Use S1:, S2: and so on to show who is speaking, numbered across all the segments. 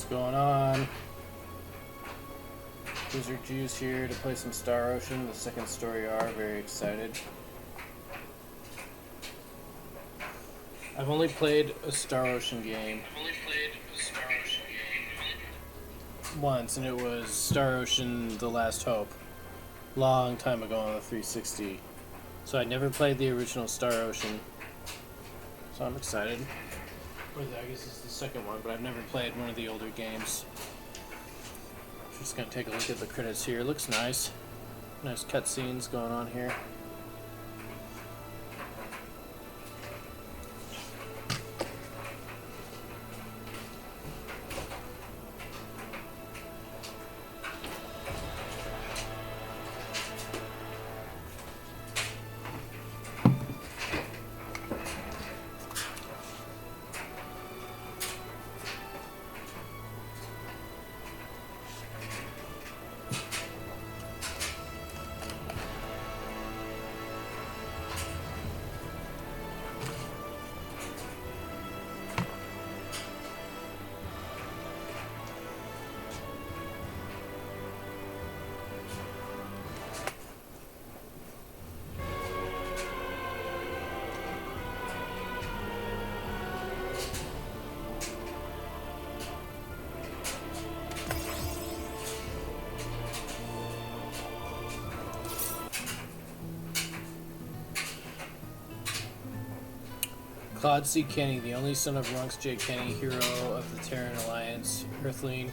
S1: What's going on? Wizard Juice here to play some Star Ocean, the second story R. Very excited. I've only played a Star Ocean game once, and it was Star Ocean The Last Hope. Long time ago on the 360. So I never played the original Star Ocean. So I'm excited. Or I guess it's the second one, but I've never played one of the older games. Just gonna take a look at the credits here. Looks nice. Nice cutscenes going on here. Claude C. Kenny, the only son of Runx J. Kenny, hero of the Terran Alliance, Earthling.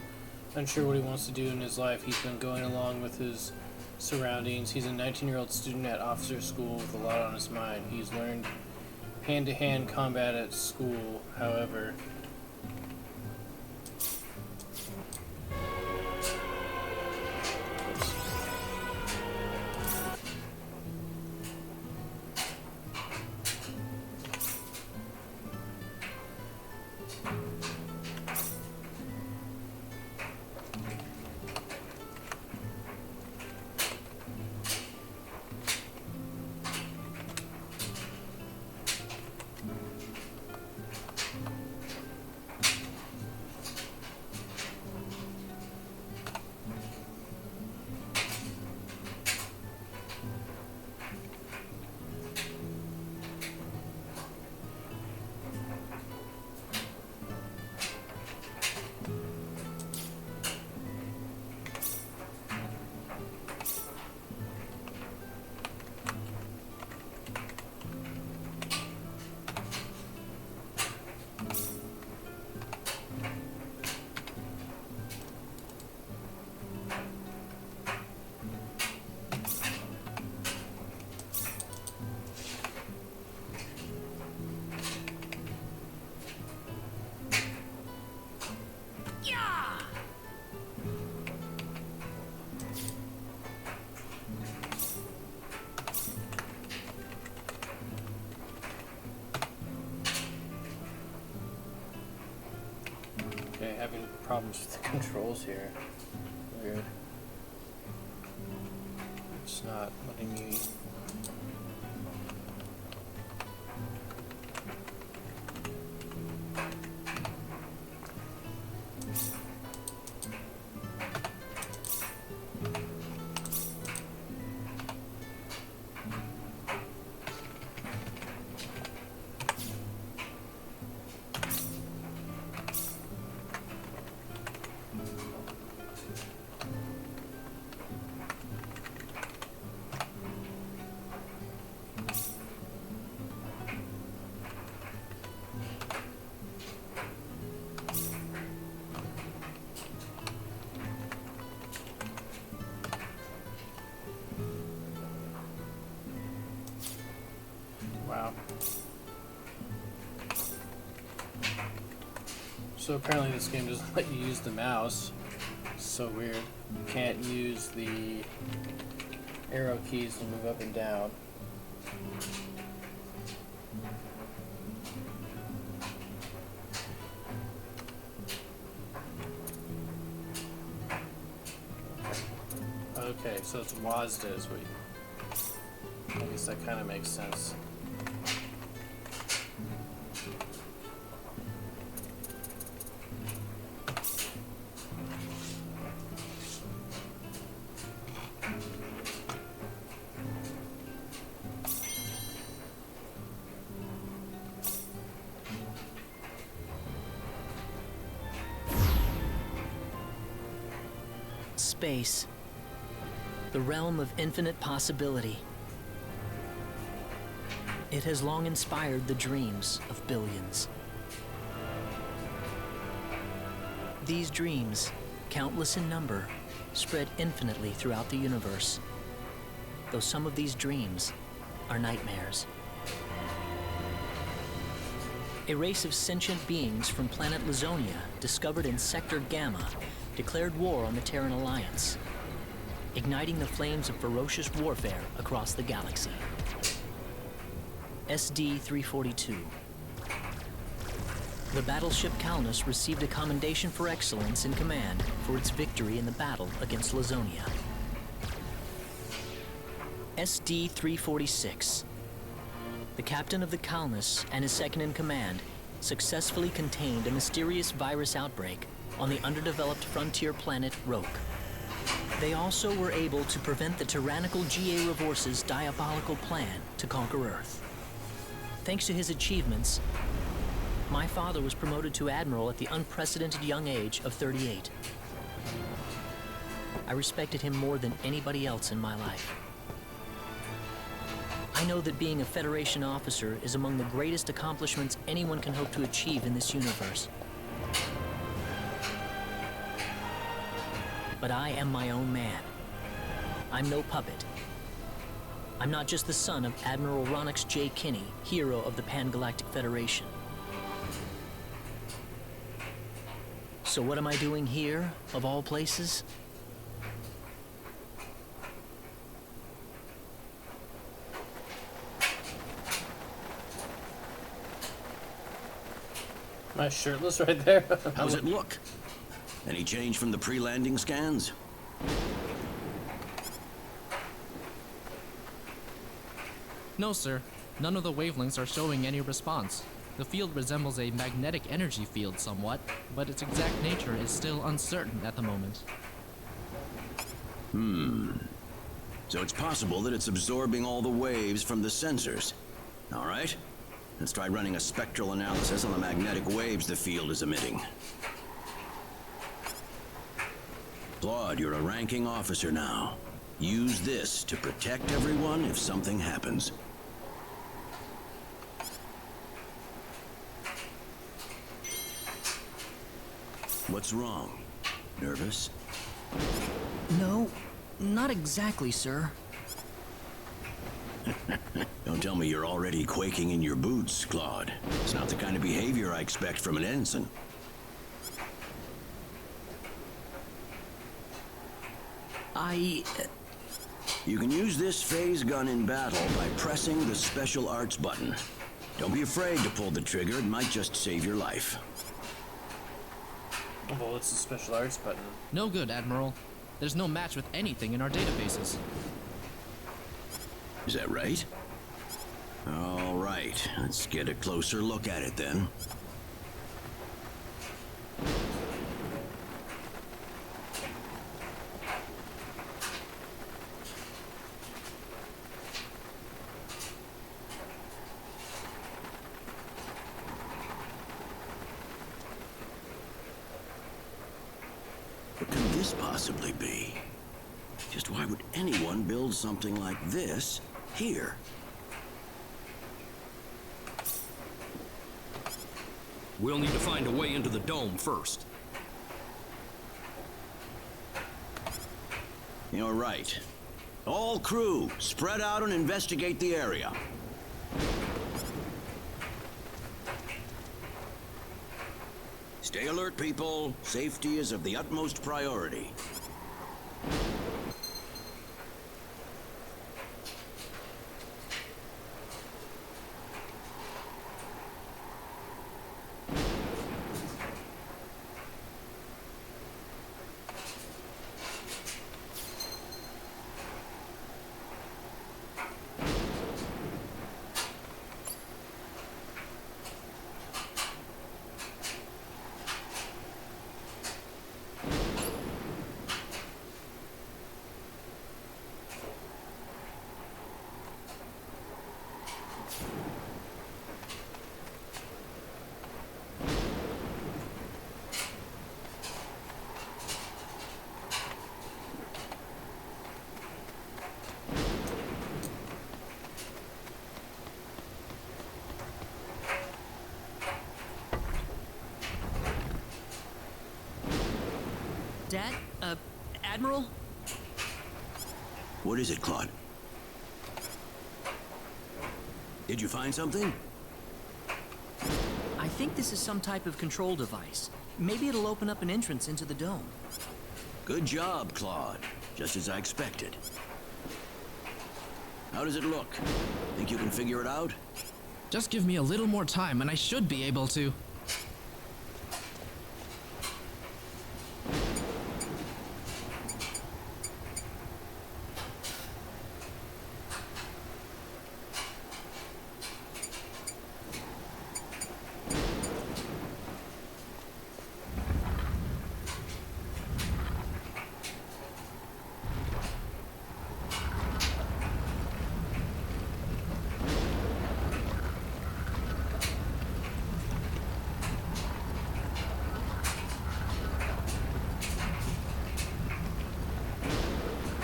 S1: Unsure what he wants to do in his life, he's been going along with his surroundings. He's a 19-year-old student at officer school with a lot on his mind. He's learned hand-to-hand combat at school, however. Okay, having problems with the controls here. Weird. It's not letting me... Wow. So apparently this game doesn't let you use the mouse. It's so weird. You can't use the arrow keys to move up and down. Okay, so it's WASD is what you... I guess that kind of makes sense.
S2: space, the realm of infinite possibility. It has long inspired the dreams of billions. These dreams, countless in number, spread infinitely throughout the universe, though some of these dreams are nightmares. A race of sentient beings from planet Lazonia, discovered in Sector Gamma, declared war on the Terran Alliance, igniting the flames of ferocious warfare across the galaxy. SD-342. The battleship Calnus received a commendation for excellence in command for its victory in the battle against Lazonia. SD-346. The captain of the Calnus and his second-in-command successfully contained a mysterious virus outbreak on the underdeveloped frontier planet Roke. They also were able to prevent the tyrannical G.A. Revorce's diabolical plan to conquer Earth. Thanks to his achievements, my father was promoted to admiral at the unprecedented young age of 38. I respected him more than anybody else in my life. I know that being a Federation officer is among the greatest accomplishments anyone can hope to achieve in this universe. But I am my own man. I'm no puppet. I'm not just the son of Admiral Ronix J. Kinney, hero of the Pan-Galactic Federation. So what am I doing here, of all places?
S1: Am I shirtless right there?
S3: How's it look? Any change from the pre-landing scans?
S4: No, sir. None of the wavelengths are showing any response. The field resembles a magnetic energy field somewhat, but its exact nature is still uncertain at the moment.
S3: So it's possible that it's absorbing all the waves from the sensors. All right. Let's try running a spectral analysis on the magnetic waves the field is emitting. Claude, you're a ranking officer now. Use this to protect everyone if something happens. What's wrong? Nervous?
S2: No, not exactly, sir.
S3: Don't tell me you're already quaking in your boots, Claude. It's not the kind of behavior I expect from an ensign. You can use this phase gun in battle by pressing the special arts button. Don't be afraid to pull the trigger, it might just save your life.
S1: Well, it's a special arts button.
S4: No good, Admiral. There's no match with anything in our databases.
S3: Is that right? All right, let's get a closer look at it then. What could this possibly be? Just why would anyone build something like this here?
S5: We'll need to find a way into the dome first.
S3: You're right. All crew, spread out and investigate the area. Stay alert, people. Safety is of the utmost priority.
S2: Admiral?
S3: What is it, Claude? Did you find something?
S2: I think this is some type of control device. Maybe it'll open up an entrance into the dome.
S3: Good job, Claude. Just as I expected. How does it look? Think you can figure it out?
S4: Just give me a little more time and I should be able to.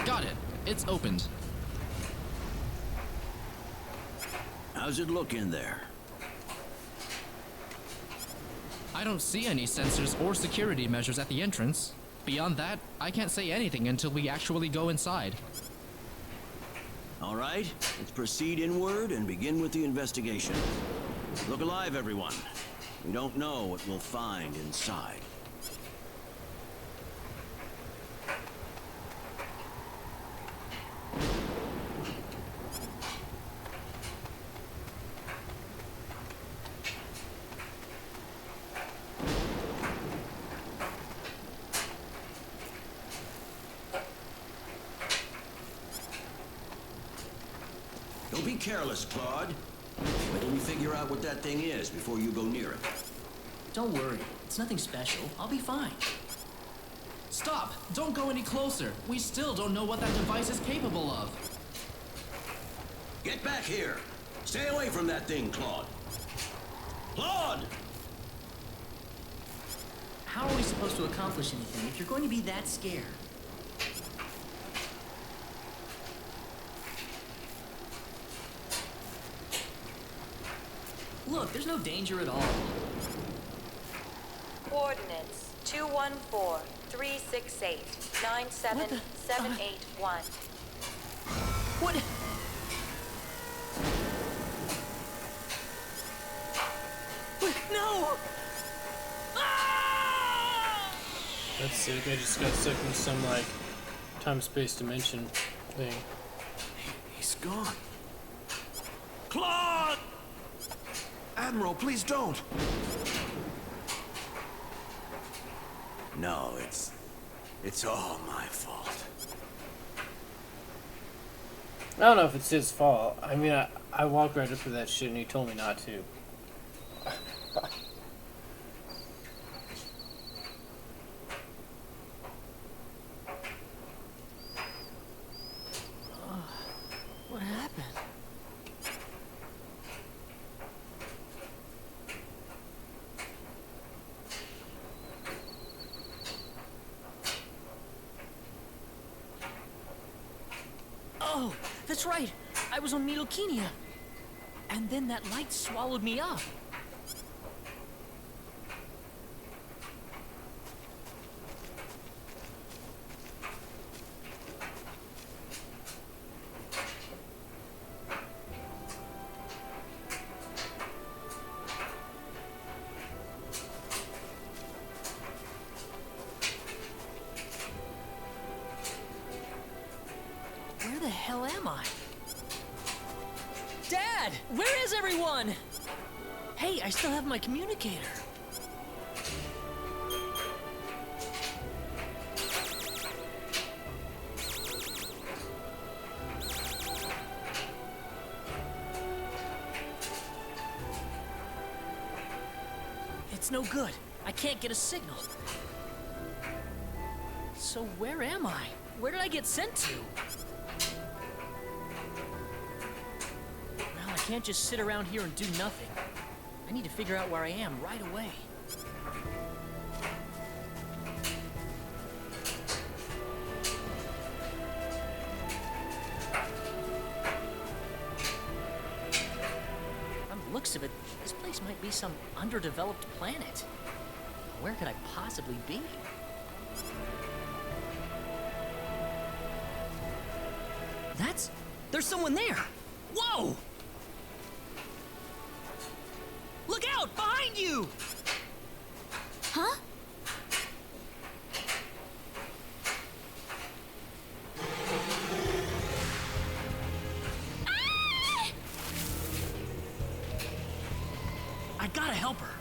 S4: Got it. It's opened.
S3: How's it look in there?
S4: I don't see any sensors or security measures at the entrance. Beyond that, I can't say anything until we actually go inside.
S3: All right, let's proceed inward and begin with the investigation. Look alive, everyone. We don't know what we'll find inside. Don't be careless, Claude. Wait till we figure out what that thing is before you go near it.
S2: Don't worry. It's nothing special. I'll be fine.
S4: Stop! Don't go any closer. We still don't know what that device is capable of.
S3: Get back here! Stay away from that thing, Claude! Claude!
S2: How are we supposed to accomplish anything if you're going to be that scared? Look, there's no danger at all.
S6: Coordinates 214-368-97781.
S2: What? No! Ah!
S1: That's sick. I just got stuck in some, like, time-space dimension thing.
S7: He's gone. Claude! Admiral, please don't. No, it's all my fault.
S1: I don't know if it's his fault. I mean, I walked right up to that shit and he told me not to.
S2: What happened? Oh, that's right. I was on Midokina. And then that light swallowed me up. Where the hell am I? Dad! Where is everyone? Hey, I still have my communicator. It's no good. I can't get a signal. So where am I? Where did I get sent to? Well, I can't just sit around here and do nothing. I need to figure out where I am right away. From the looks of it, this place might be some underdeveloped planet. Where could I possibly be? There's someone there! Whoa! Look out! Behind you!
S6: Huh? Ah!
S2: I gotta help her.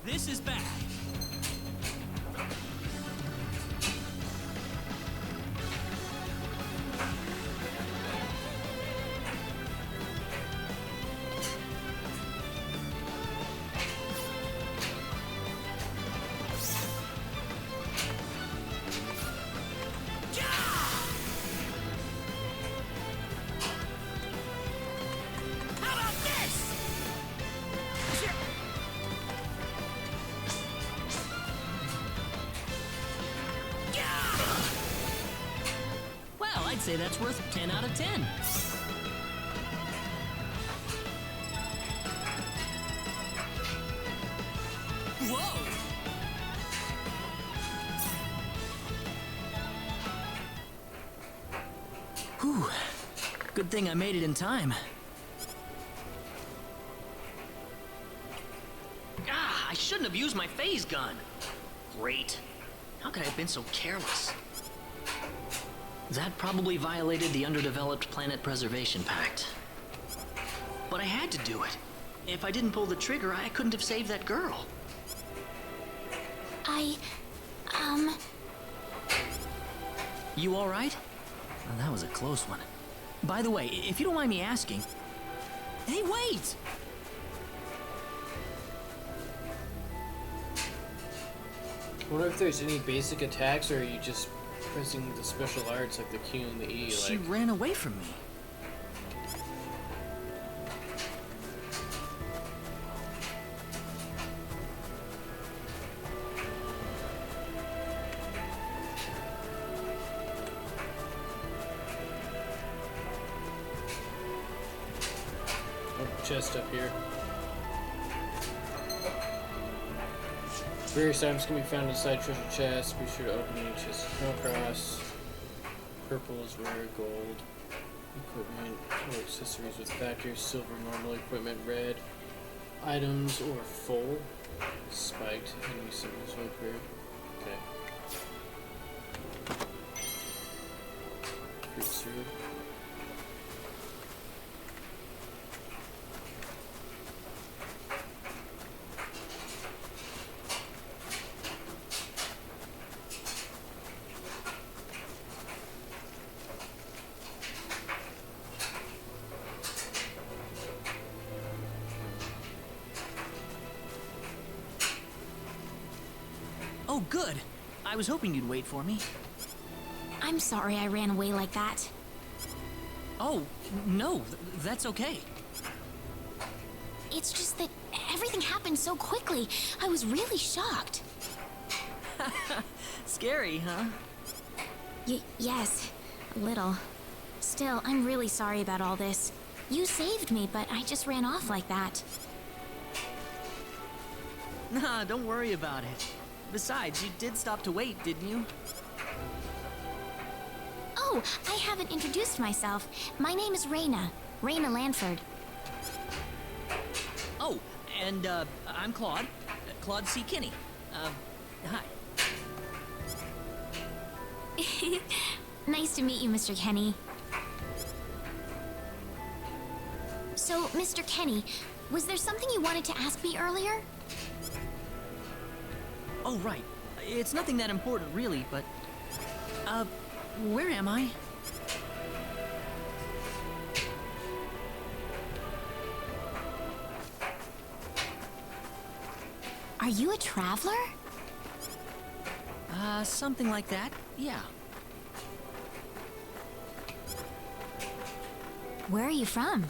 S2: This is bad. How about this? Well, I'd say that's worth 10 out of 10. Whoa! Whew. Good thing I made it in time. Ah, I shouldn't have used my phase gun. Great. How could I have been so careless? That probably violated the Underdeveloped Planet Preservation Pact. But I had to do it. If I didn't pull the trigger, I couldn't have saved that girl. You all right? Well, that was a close one. By the way, if you don't mind me asking... Hey, wait!
S1: I wonder if there's any basic attacks, or are you just pressing the special arts like the Q and the E?
S2: She
S1: Like,
S2: ran away from me.
S1: oh, chest up here. Various items can be found inside treasure chests. Be sure to open any chest you come across. Purple is rare, gold. Equipment or accessories with factors. Silver, normal equipment, red. Items or full. Spiked. Enemy symbols look rare. Okay. Fruit syrup.
S2: Oh, good. I was hoping you'd wait for me.
S6: I'm sorry I ran away like that.
S2: Oh, no, that's okay.
S6: It's just that everything happened so quickly. I was really shocked.
S2: Scary, huh?
S6: Yes, a little. Still, I'm really sorry about all this. You saved me, but I just ran off like that.
S2: Nah, don't worry about it. Besides, you did stop to wait, didn't you?
S6: Oh, I haven't introduced myself. My name is Reyna. Reyna Lanford.
S2: Oh, and, I'm Claude. Claude C. Kinney. Hi.
S6: Nice to meet you, Mr. Kenny. So, Mr. Kenny, was there something you wanted to ask me earlier?
S2: Oh, right. It's nothing that important, really, but... where am I?
S6: Are you a traveler?
S2: Something like that, yeah.
S6: Where are you from?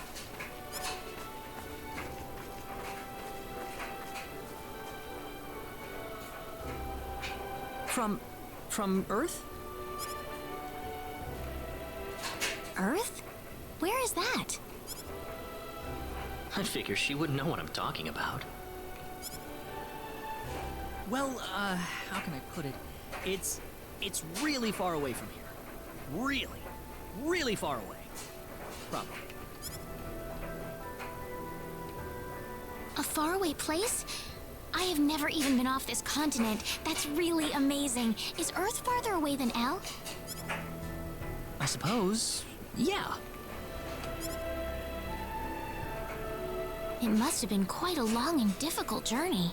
S2: From Earth?
S6: Earth? Where is that?
S2: I figure she wouldn't know what I'm talking about. Well, how can I put it? It's really far away from here. Really, really far away. Probably.
S6: A faraway place? I have never even been off this continent. That's really amazing. Is Earth farther away than L?
S2: I suppose. Yeah.
S6: It must have been quite a long and difficult journey.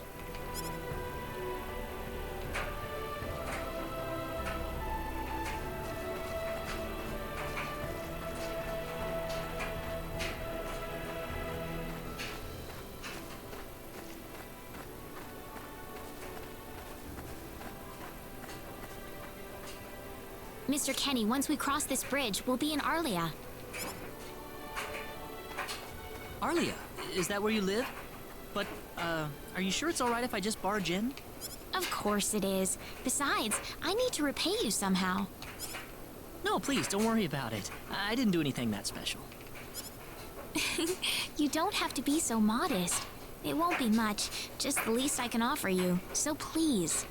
S6: Mr. Kenny, once we cross this bridge, we'll be in Arlia.
S2: Arlia, is that where you live? But, are you sure it's alright if I just barge in?
S6: Of course it is. Besides, I need to repay you somehow.
S2: No, please, don't worry about it. I didn't do anything that special.
S6: You don't have to be so modest. It won't be much, just the least I can offer you. So please.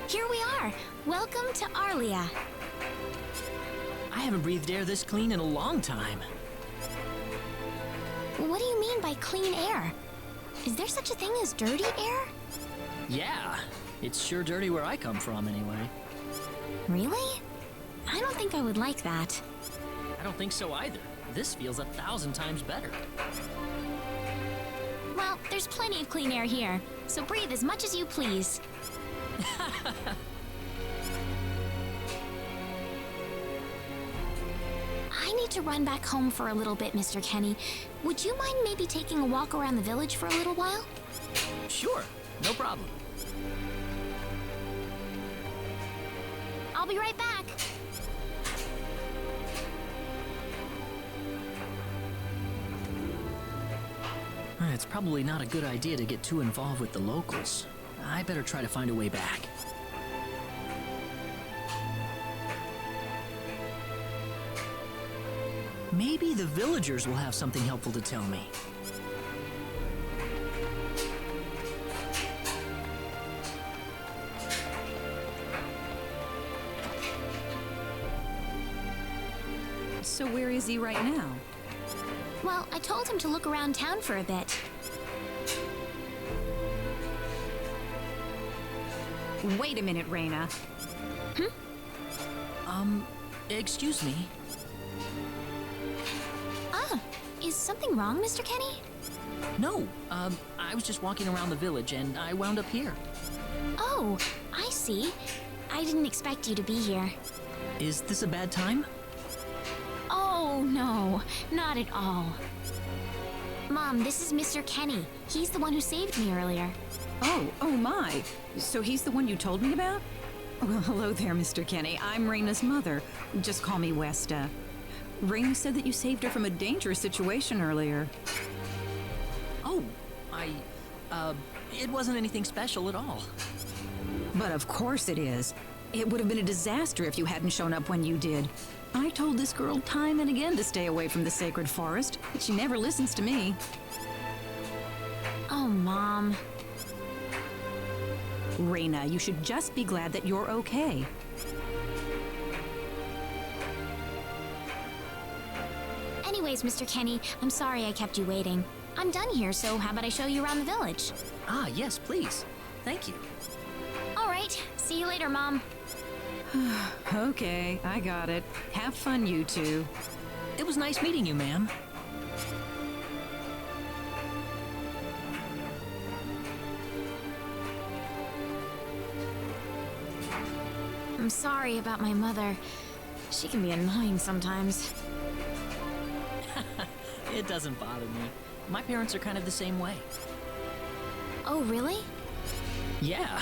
S6: Here we are. Welcome to Arlia.
S2: I haven't breathed air this clean in a long time.
S6: What do you mean by clean air? Is there such a thing as dirty air?
S2: Yeah, it's sure dirty where I come from anyway.
S6: Really? I don't think I would like that.
S2: I don't think so either. This feels 1,000 times better.
S6: Well, there's plenty of clean air here, so breathe as much as you please. I need to run back home for a little bit, Mr. Kenny. Would you mind maybe taking a walk around the village for a little while?
S2: Sure, no problem.
S6: I'll be right back.
S2: It's probably not a good idea to get too involved with the locals. I better try to find a way back. Maybe the villagers will have something helpful to tell me.
S8: So where is he right now?
S6: Well, I told him to look around town for a bit.
S8: Wait a minute, Reina.
S2: Excuse me.
S6: Ah, is something wrong, Mr. Kenny?
S2: No, I was just walking around the village and I wound up here.
S6: Oh, I see. I didn't expect you to be here.
S2: Is this a bad time?
S6: Oh, no, not at all. Mom, this is Mr. Kenny. He's the one who saved me earlier.
S8: Oh my. So he's the one you told me about? Well, hello there, Mr. Kenny. I'm Reina's mother. Just call me Westa. Reina said that you saved her from a dangerous situation earlier.
S2: Oh, it wasn't anything special at all.
S8: But of course it is. It would have been a disaster if you hadn't shown up when you did. I told this girl time and again to stay away from the sacred forest, but she never listens to me.
S6: Oh, Mom.
S8: Reina, you should just be glad that you're okay.
S6: Anyways, Mr. Kenny, I'm sorry I kept you waiting. I'm done here, so how about I show you around the village?
S2: Ah, yes, please. Thank you.
S6: All right, see you later, Mom.
S8: Okay, I got it. Have fun, you two.
S2: It was nice meeting you, ma'am.
S6: I'm sorry about my mother. She can be annoying sometimes.
S2: It doesn't bother me. My parents are kind of the same way.
S6: Oh, really?
S2: Yeah,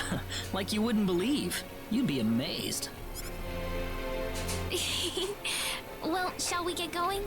S2: like you wouldn't believe. You'd be amazed.
S6: Well, shall we get going?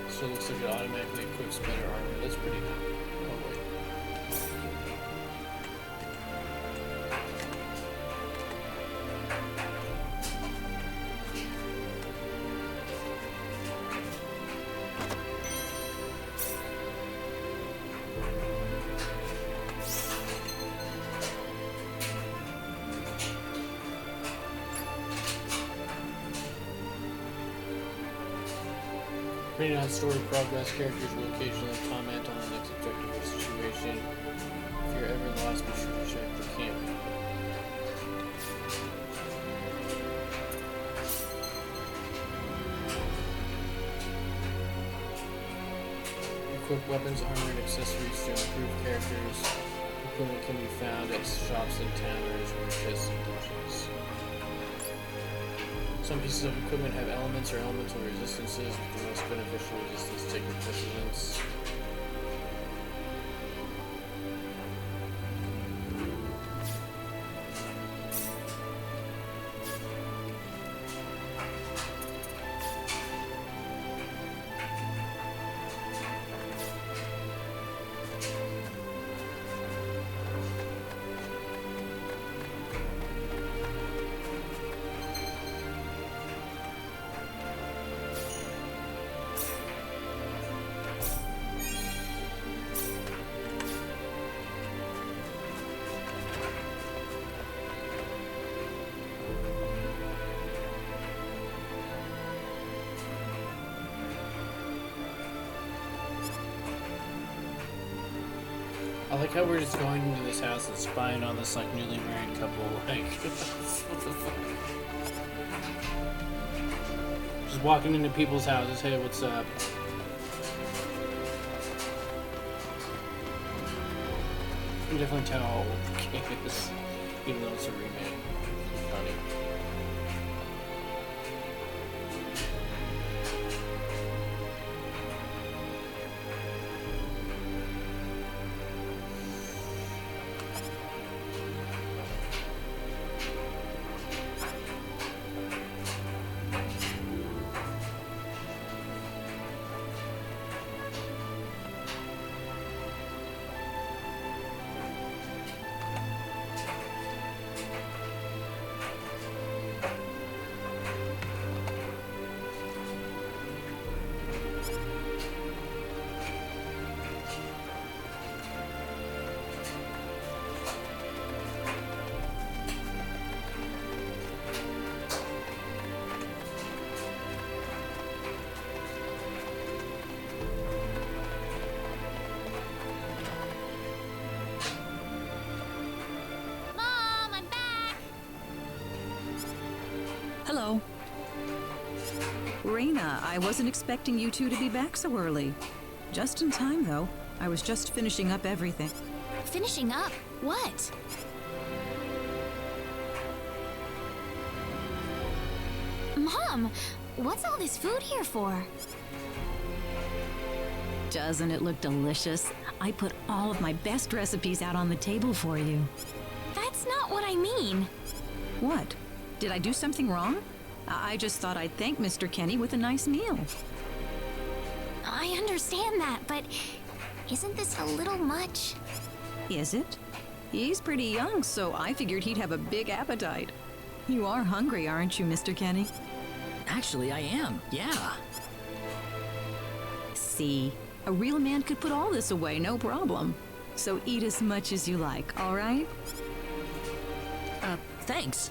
S1: So it looks like it automatically equips better armor. That's pretty good. Oh wait. Reading out story progress, characters will occasionally comment on the next objective or situation. If you're ever lost, be sure to check the camp. Equip weapons, armor, and accessories to improve characters. Equipment can be found at shops in towns or chests and dungeons. Some pieces of equipment have elements or elemental resistances, with the most beneficial resistance taking precedence. I like how we're just going into this house and spying on this like newly married couple. Like, what the fuck? Just walking into people's houses. Hey, what's up? You can definitely tell how old the game is, even though it's a remake. It's funny.
S8: Yeah, I wasn't expecting you two to be back so early. Just in time, though. I was just finishing up everything.
S6: Finishing up? What? Mom, what's all this food here for?
S8: Doesn't it look delicious? I put all of my best recipes out on the table for you.
S6: That's not what I mean.
S8: What? Did I do something wrong? I just thought I'd thank Mr. Kenny with a nice meal.
S6: I understand that, but isn't this a little much?
S8: Is it? He's pretty young, so I figured he'd have a big appetite. You are hungry, aren't you, Mr. Kenny?
S2: Actually, I am, yeah.
S8: See, a real man could put all this away, no problem. So eat as much as you like, all right?
S2: Thanks.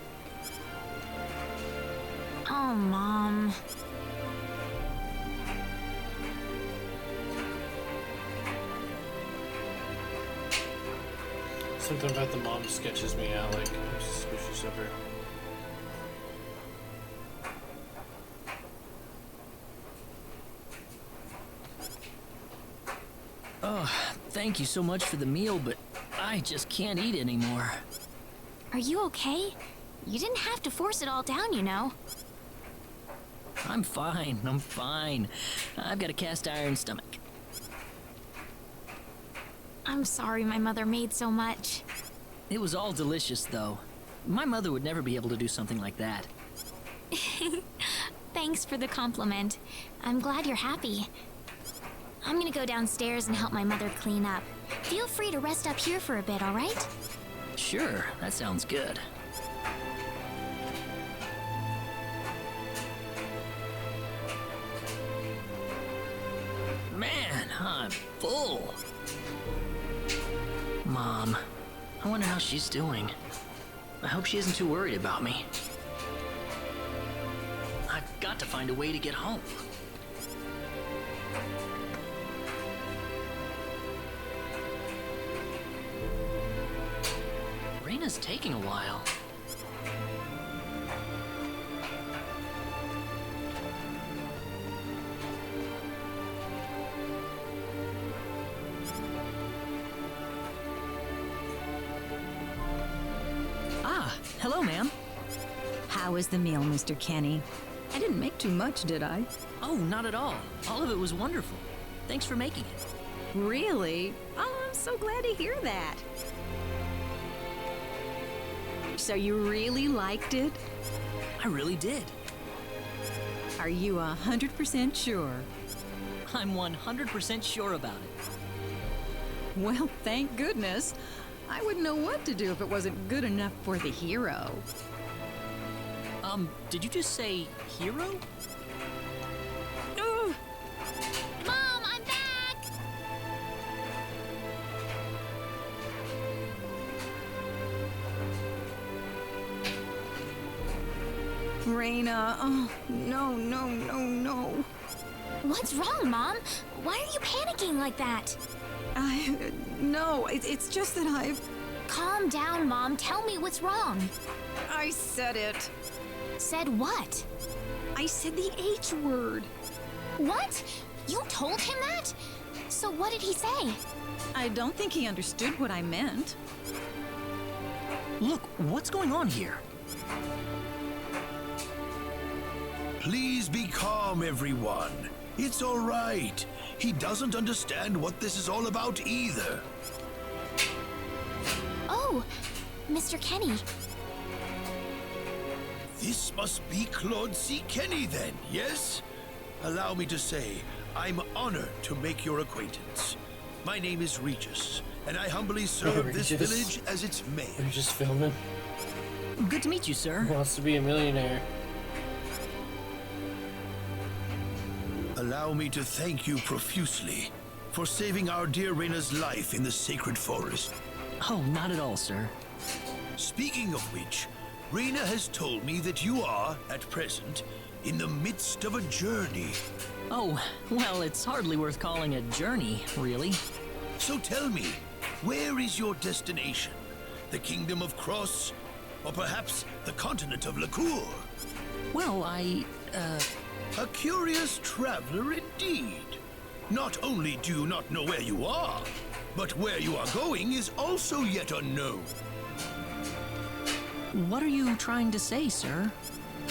S6: Oh, Mom.
S1: Something about the mom sketches me out, like I'm suspicious of her.
S2: Thank you so much for the meal, but I just can't eat anymore.
S6: Are you okay? You didn't have to force it all down, you know.
S2: I'm fine. I've got a cast iron stomach.
S6: I'm sorry my mother made so much.
S2: It was all delicious, though. My mother would never be able to do something like that.
S6: Thanks for the compliment. I'm glad you're happy. I'm gonna go downstairs and help my mother clean up. Feel free to rest up here for a bit, all right?
S2: Sure, that sounds good. Man, I'm full. Mom, I wonder how she's doing. I hope she isn't too worried about me. I've got to find a way to get home. Reina's taking a while. Hello, ma'am.
S8: How was the meal, Mr. Kenny? I didn't make too much, did I?
S2: Oh, not at all. All of it was wonderful. Thanks for making it.
S8: Really? Oh, I'm so glad to hear that. So you really liked it?
S2: I really did.
S8: Are you 100% sure?
S2: I'm 100% sure about it.
S8: Well, thank goodness. I wouldn't know what to do if it wasn't good enough for the hero.
S2: Did you just say hero?
S8: Ugh.
S6: Mom, I'm back!
S8: Reina, oh, no.
S6: What's wrong, Mom? Why are you panicking like that?
S8: No, it's just that I've...
S6: Calm down, Mom. Tell me what's wrong.
S8: I said it.
S6: Said what?
S8: I said the H word.
S6: What? You told him that? So what did he say?
S8: I don't think he understood what I meant.
S2: Look, what's going on here?
S9: Please be calm, everyone. It's all right. He doesn't understand what this is all about either.
S6: Oh, Mr. Kenny.
S9: This must be Claude C. Kenny then, yes? Allow me to say, I'm honored to make your acquaintance. My name is Regis, and I humbly serve this
S1: Regis.
S9: village as its mayor.
S1: You're just filming.
S2: Good to meet you, sir.
S1: Who wants to be a millionaire?
S9: Allow me to thank you profusely for saving our dear Reina's life in the sacred forest.
S2: Oh, not at all, sir.
S9: Speaking of which, Reina has told me that you are, at present, in the midst of a journey.
S2: Oh, well, it's hardly worth calling a journey, really.
S9: So tell me, where is your destination? The Kingdom of Cross? Or perhaps the continent of Lacour?
S2: Well,
S9: A curious traveler indeed. Not only do you not know where you are, but where you are going is also yet unknown.
S2: What are you trying to say, sir?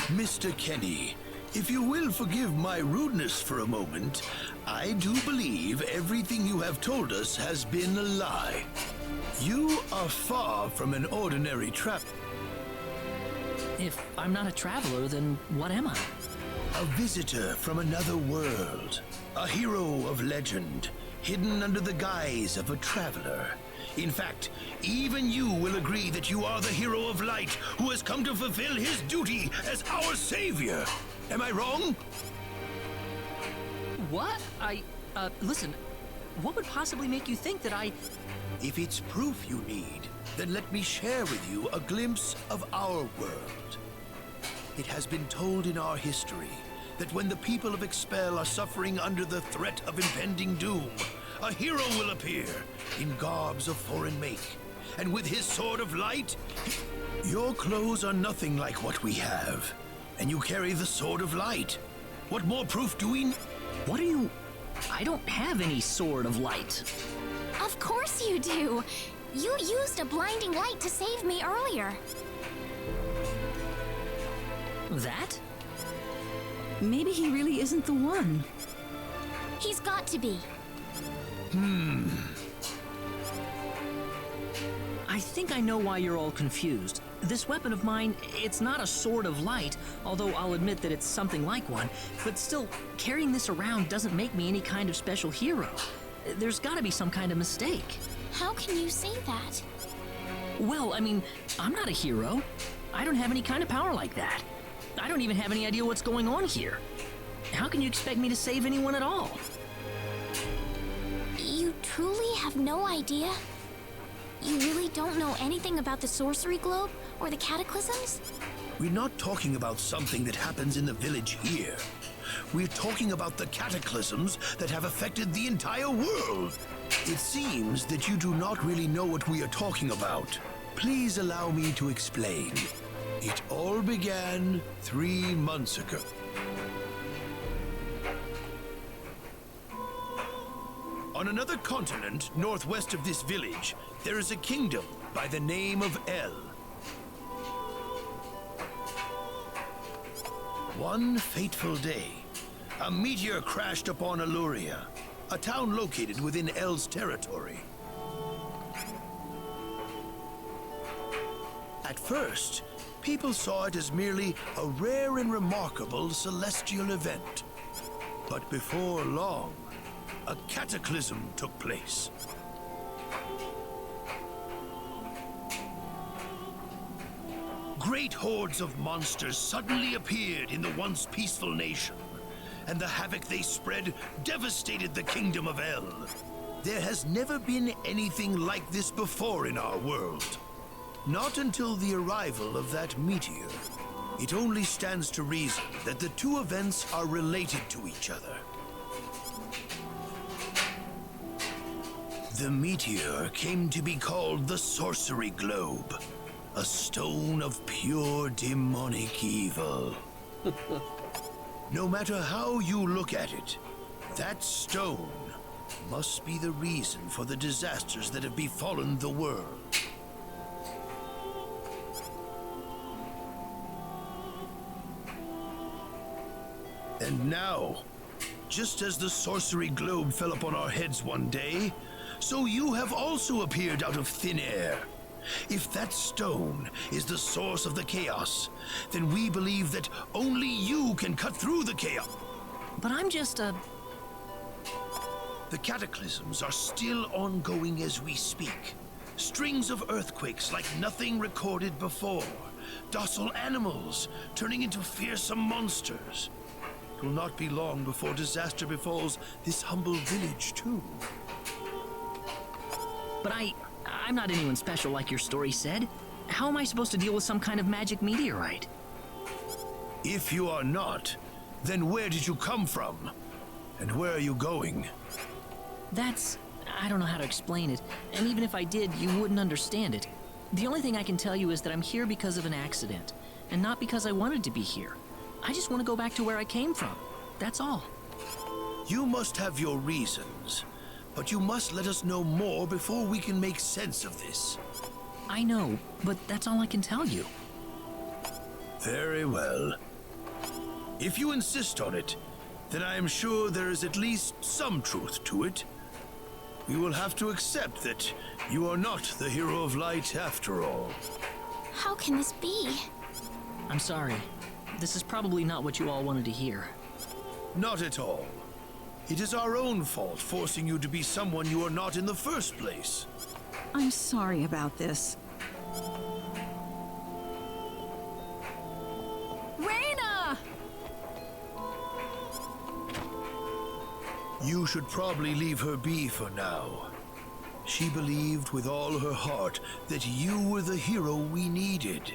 S9: Mr. Kenny, if you will forgive my rudeness for a moment, I do believe everything you have told us has been a lie. You are far from an ordinary traveler.
S2: If I'm not a traveler, then what am I?
S9: A visitor from another world. A hero of legend, hidden under the guise of a traveler. In fact, even you will agree that you are the hero of light who has come to fulfill his duty as our savior. Am I wrong?
S2: What? Listen, what would possibly make you think that I...
S9: If it's proof you need, then let me share with you a glimpse of our world. It has been told in our history that when the people of Expel are suffering under the threat of impending doom, a hero will appear in garbs of foreign make, and with his sword of light, your clothes are nothing like what we have, and you carry the sword of light. What more proof do we need?
S2: What are you... I don't have any sword of light.
S6: Of course you do. You used a blinding light to save me earlier.
S2: That?
S8: Maybe he really isn't the one.
S6: He's got to be.
S2: I think I know why you're all confused. This weapon of mine, it's not a sword of light, although I'll admit that it's something like one, but still, carrying this around doesn't make me any kind of special hero. There's gotta be some kind of mistake.
S6: How can you say that?
S2: Well, I mean, I'm not a hero. I don't have any kind of power like that. I don't even have any idea what's going on here. How can you expect me to save anyone at all?
S6: You truly have no idea? You really don't know anything about the sorcery globe or the cataclysms?
S9: We're not talking about something that happens in the village here. We're talking about the cataclysms that have affected the entire world. It seems that you do not really know what we are talking about. Please allow me to explain. It all began 3 months ago. On another continent, northwest of this village, there is a kingdom by the name of El. One fateful day, a meteor crashed upon Aluria, a town located within El's territory. At first, people saw it as merely a rare and remarkable celestial event. But before long, a cataclysm took place. Great hordes of monsters suddenly appeared in the once peaceful nation, and the havoc they spread devastated the kingdom of El. There has never been anything like this before in our world. Not until the arrival of that meteor. It only stands to reason that the two events are related to each other. The meteor came to be called the Sorcery Globe, a stone of pure demonic evil. No matter how you look at it, that stone must be the reason for the disasters that have befallen the world. And now, just as the sorcery globe fell upon our heads one day, so you have also appeared out of thin air. If that stone is the source of the chaos, then we believe that only you can cut through the chaos.
S2: But I'm just a...
S9: The cataclysms are still ongoing as we speak. Strings of earthquakes like nothing recorded before. Docile animals turning into fearsome monsters. It will not be long before disaster befalls this humble village, too.
S2: But I'm not anyone special like your story said. How am I supposed to deal with some kind of magic meteorite?
S9: If you are not, then where did you come from? And where are you going?
S2: That's... I don't know how to explain it. And even if I did, you wouldn't understand it. The only thing I can tell you is that I'm here because of an accident. And not because I wanted to be here. I just want to go back to where I came from. That's all.
S9: You must have your reasons, but you must let us know more before we can make sense of this.
S2: I know, but that's all I can tell you.
S9: Very well. If you insist on it, then I am sure there is at least some truth to it. We will have to accept that you are not the hero of light after all.
S6: How can this be?
S2: I'm sorry. This is probably not what you all wanted to hear.
S9: Not at all. It is our own fault forcing you to be someone you are not in the first place.
S8: I'm sorry about this.
S6: Reyna!
S9: You should probably leave her be for now. She believed with all her heart that you were the hero we needed.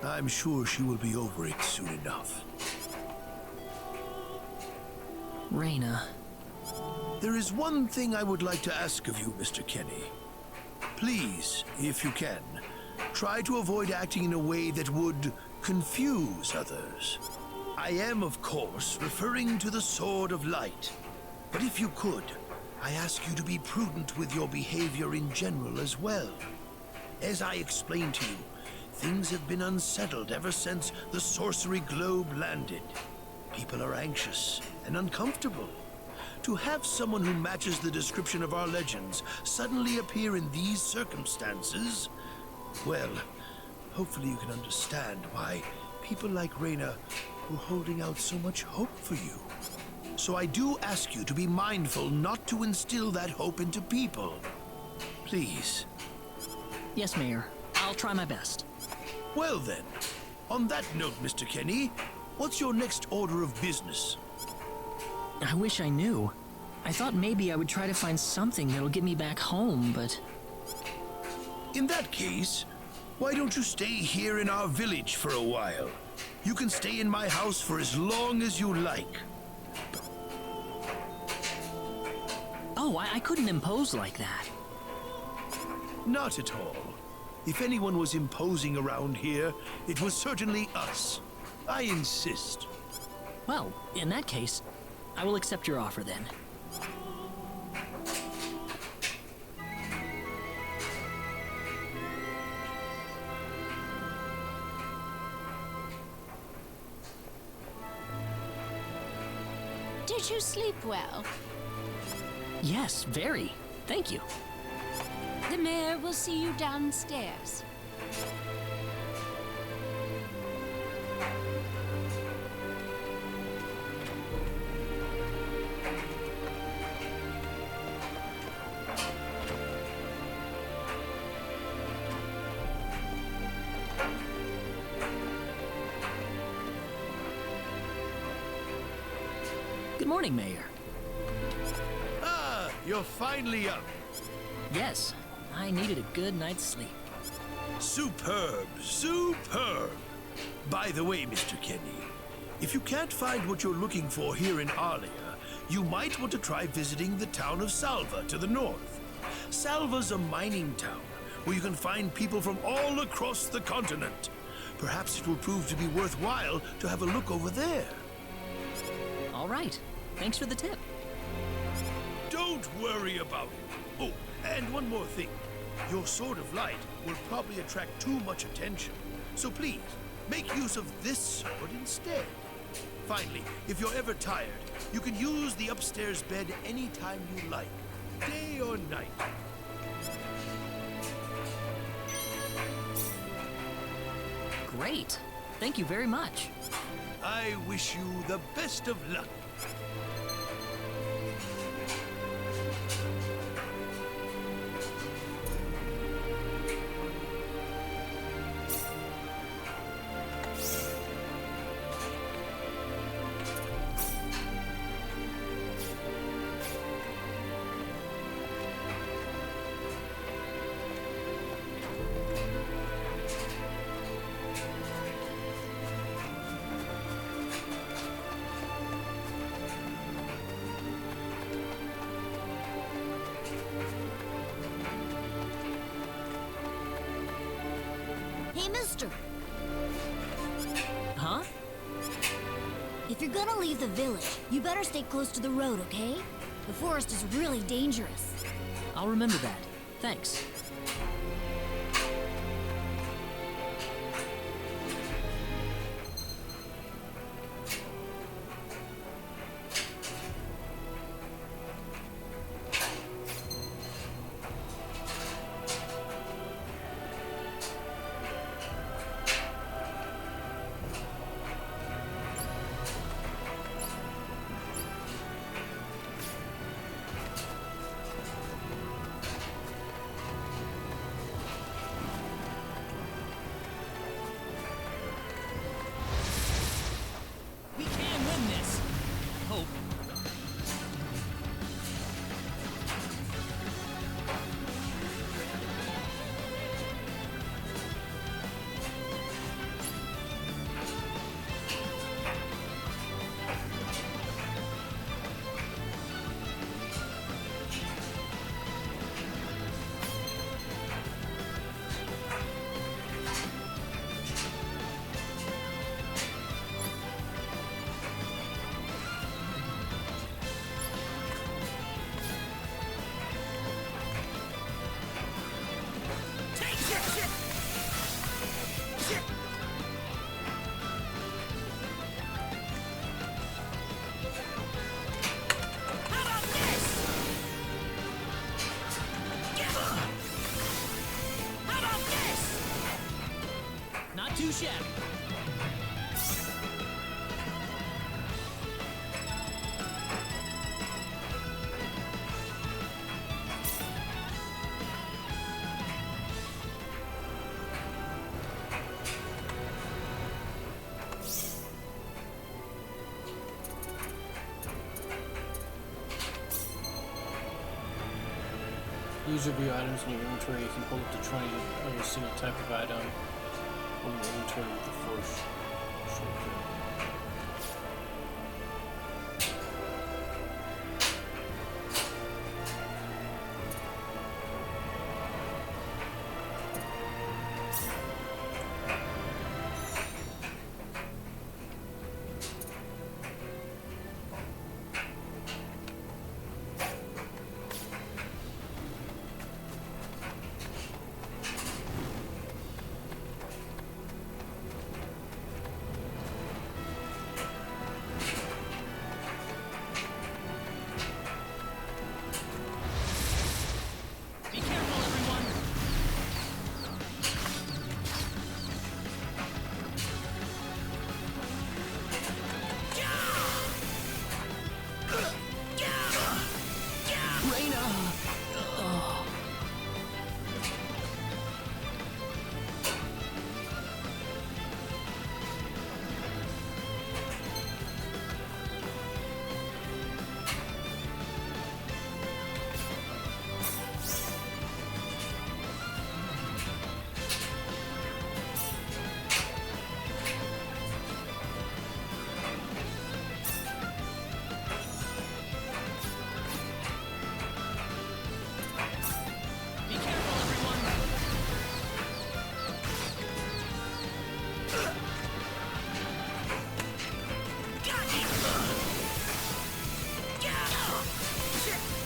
S9: I'm sure she will be over it soon enough.
S2: Reyna.
S9: There is one thing I would like to ask of you, Mr. Kenny. Please, if you can, try to avoid acting in a way that would confuse others. I am, of course, referring to the Sword of Light. But if you could, I ask you to be prudent with your behavior in general as well. As I explained to you, things have been unsettled ever since the Sorcery Globe landed. People are anxious and uncomfortable. To have someone who matches the description of our legends suddenly appear in these circumstances, well, hopefully you can understand why people like Reyna were holding out so much hope for you. So I do ask you to be mindful not to instill that hope into people. Please.
S2: Yes, Mayor. I'll try my best.
S9: Well then, on that note, Mr. Kenny, what's your next order of business?
S2: I wish I knew. I thought maybe I would try to find something that'll get me back home, but...
S9: In that case, why don't you stay here in our village for a while? You can stay in my house for as long as you like.
S2: Oh, I couldn't impose like that.
S9: Not at all. If anyone was imposing around here, it was certainly us. I insist.
S2: Well, in that case, I will accept your offer then.
S10: Did you sleep well?
S2: Yes, very. Thank you.
S10: The mayor will see you downstairs.
S2: Good morning, Mayor.
S9: Ah, you're finally up.
S2: Yes, I needed a good night's sleep.
S9: Superb, superb. By the way, Mr. Kenny, if you can't find what you're looking for here in Arlia, you might want to try visiting the town of Salva to the north. Salva's a mining town where you can find people from all across the continent. Perhaps it will prove to be worthwhile to have a look over there.
S2: All right. Thanks for the tip.
S9: Don't worry about it. Oh, and one more thing. Your Sword of Light will probably attract too much attention. So please, make use of this sword instead. Finally, if you're ever tired, you can use the upstairs bed anytime you like, day or night.
S2: Great. Thank you very much.
S9: I wish you the best of luck.
S10: Hey, mister.
S2: Huh?
S11: If you're gonna leave the village, you better stay close to the road, okay? The forest is really dangerous.
S2: I'll remember that. Thanks.
S4: We can win this. Hope.
S2: Not too shabby.
S1: Use review items in your inventory. You can hold up to 20 of a single type of item in your inventory with the force shortcut.
S2: Be careful, everyone. Be careful, everyone.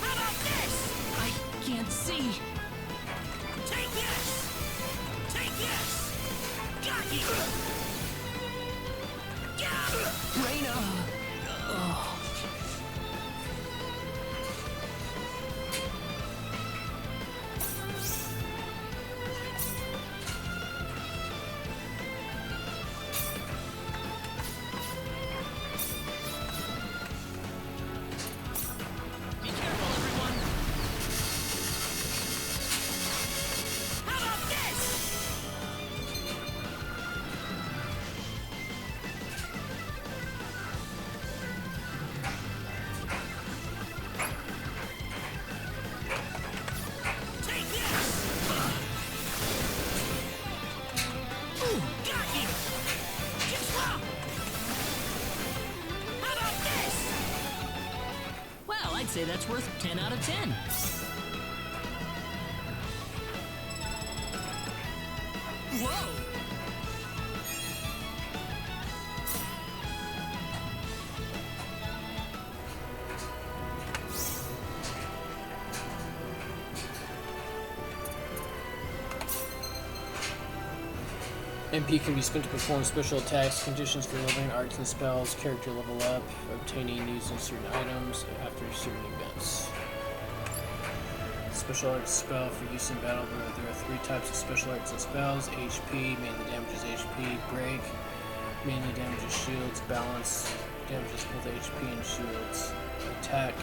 S10: How about this?
S2: I can't see.
S10: Take this! Take this! Got you!
S2: Be careful, everyone.
S10: How about this? Take this! Got you! Just wrong! How about this?
S2: Well, I'd say that's worth 10 out of 10. Whoa!
S1: MP can be spent to perform special attacks, conditions for leveling arts and spells, character level up, obtaining and using certain items after certain events. Special arts spell for use in battle. There are 3 types of special arts and spells. HP, mainly damages HP. Break, mainly damages shields. Balance, damages both HP and shields. Attack,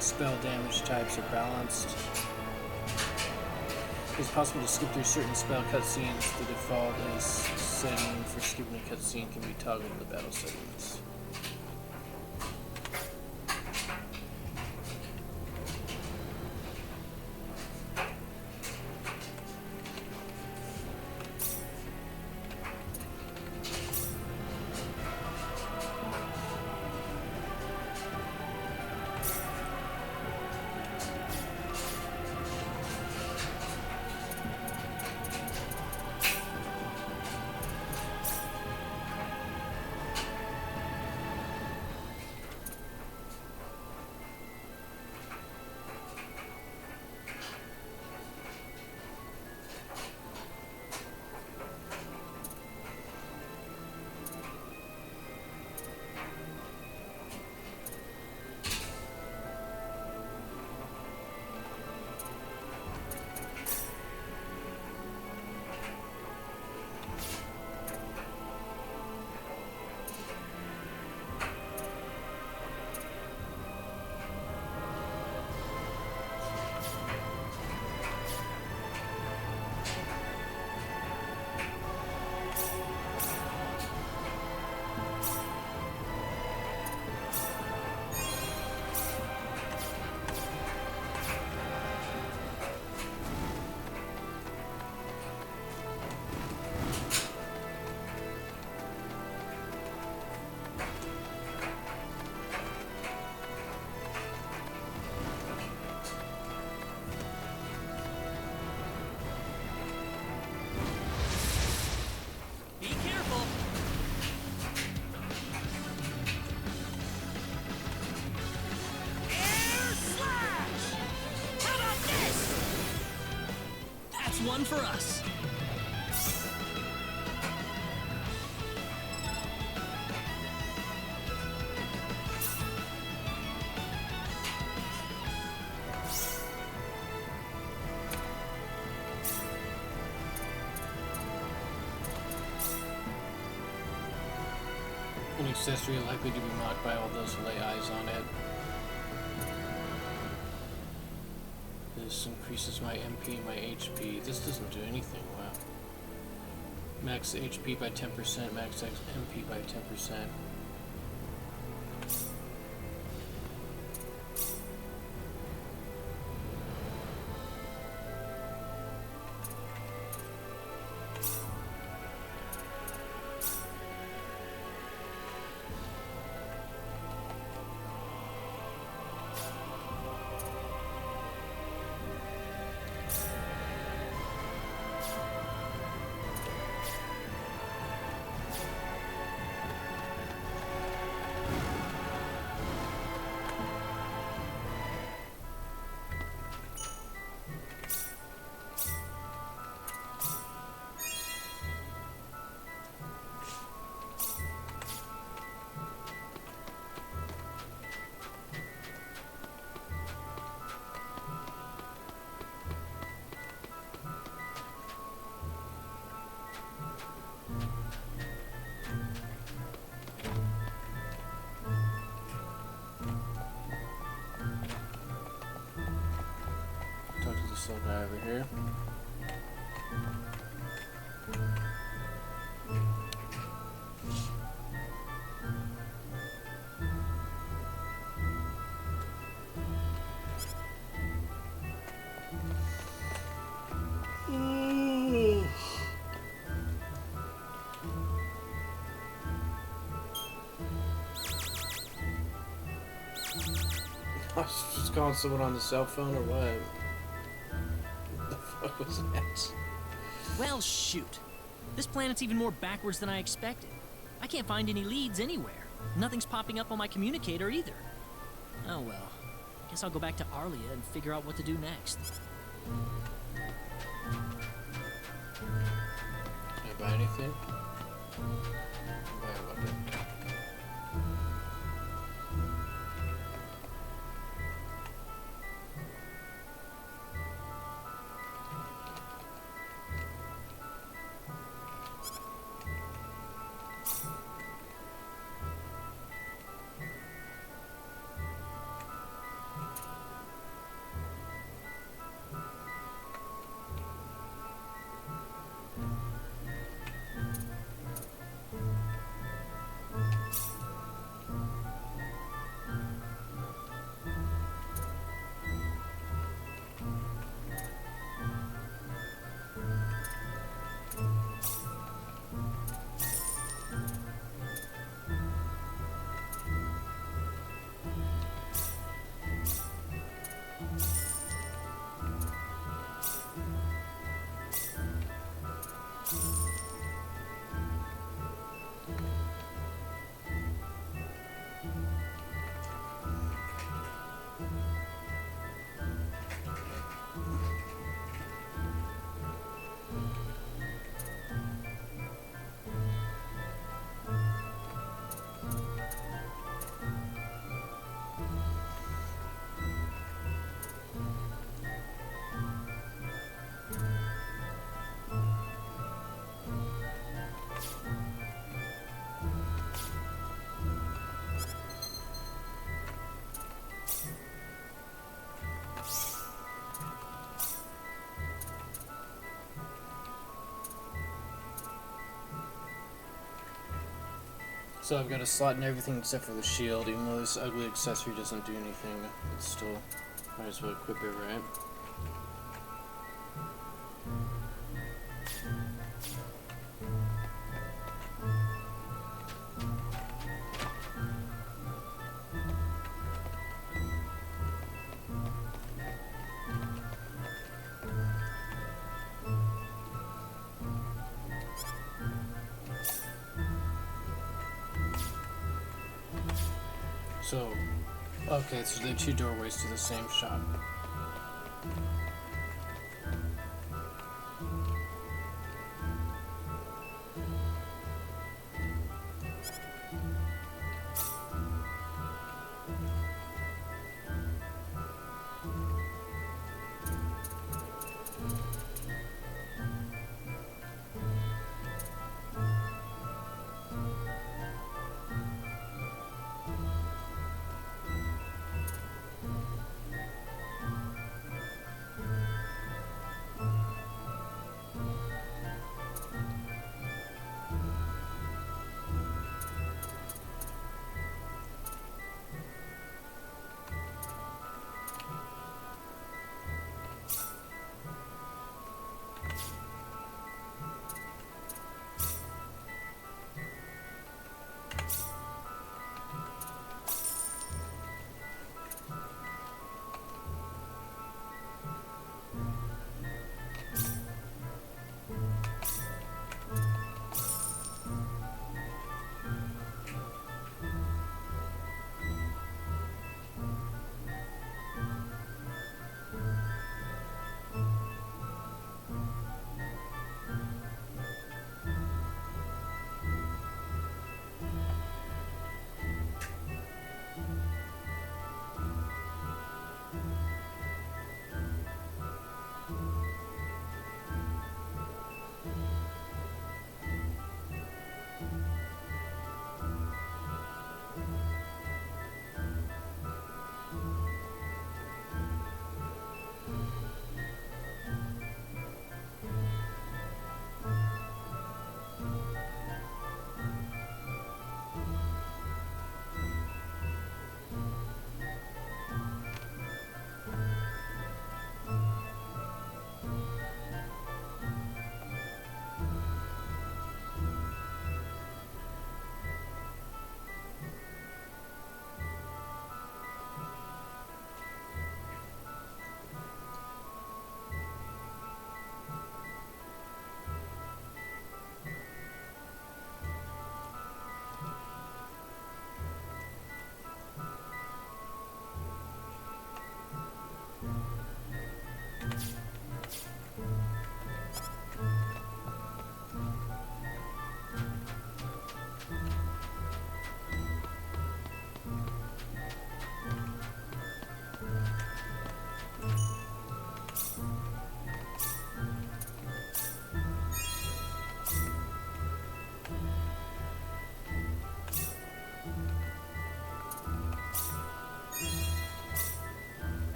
S1: spell damage types are balanced. It's possible to skip through certain spell cutscenes. The default is setting for skipping a cutscene can be toggled in the battle settings.
S2: One for us.
S1: An accessory likely to be mocked by all those who lay eyes on it. This increases my MP and my HP. This doesn't do anything. Wow. Max HP by 10%, max MP by 10%. Little guy over here. I was just calling someone on the cell phone or what? What was that?
S2: Well, shoot. This planet's even more backwards than I expected. I can't find any leads anywhere. Nothing's popping up on my communicator either. Oh well. Guess I'll go back to Arlia and figure out what to do next.
S1: Can I buy anything? think. Alright, weapon. So I've got a slot in everything except for the shield, even though this ugly accessory doesn't do anything, it's still, might as well equip it, right? So, okay, so the two doorways to the same shop.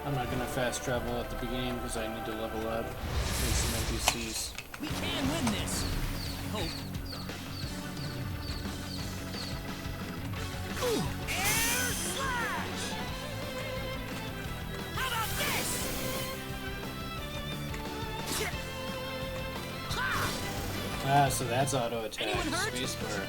S1: I'm not gonna fast travel at the beginning because I need to level up. Face some NPCs.
S2: We can win this. I hope.
S12: Ooh. Air slash! How about this?
S1: Ah, so that's auto attack.
S12: Anyone hurt?
S1: Spacebar.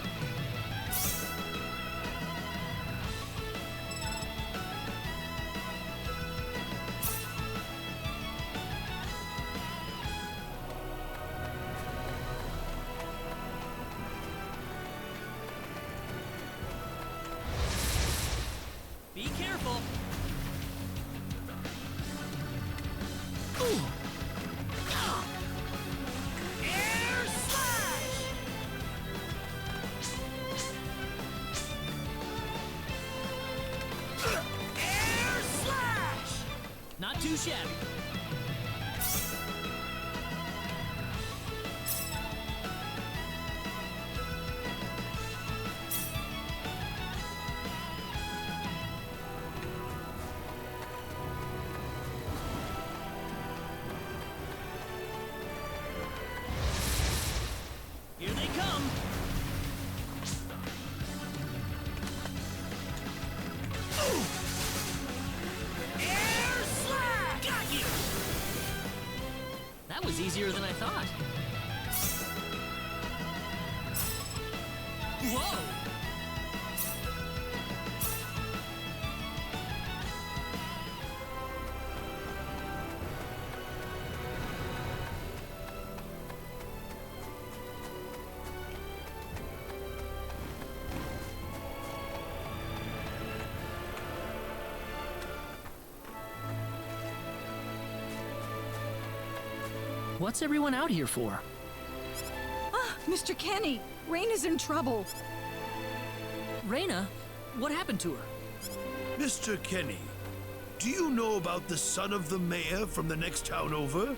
S2: Be careful.
S12: Air slash! Air slash!
S2: Not too shabby. Here they come.
S12: Air slash! Got you!
S2: That was easier than I thought. Whoa! What's everyone out here for?
S8: Ah, Mr. Kenny, Raina's in trouble.
S2: Raina? What happened to her?
S9: Mr. Kenny, do you know about the son of the mayor from the next town over?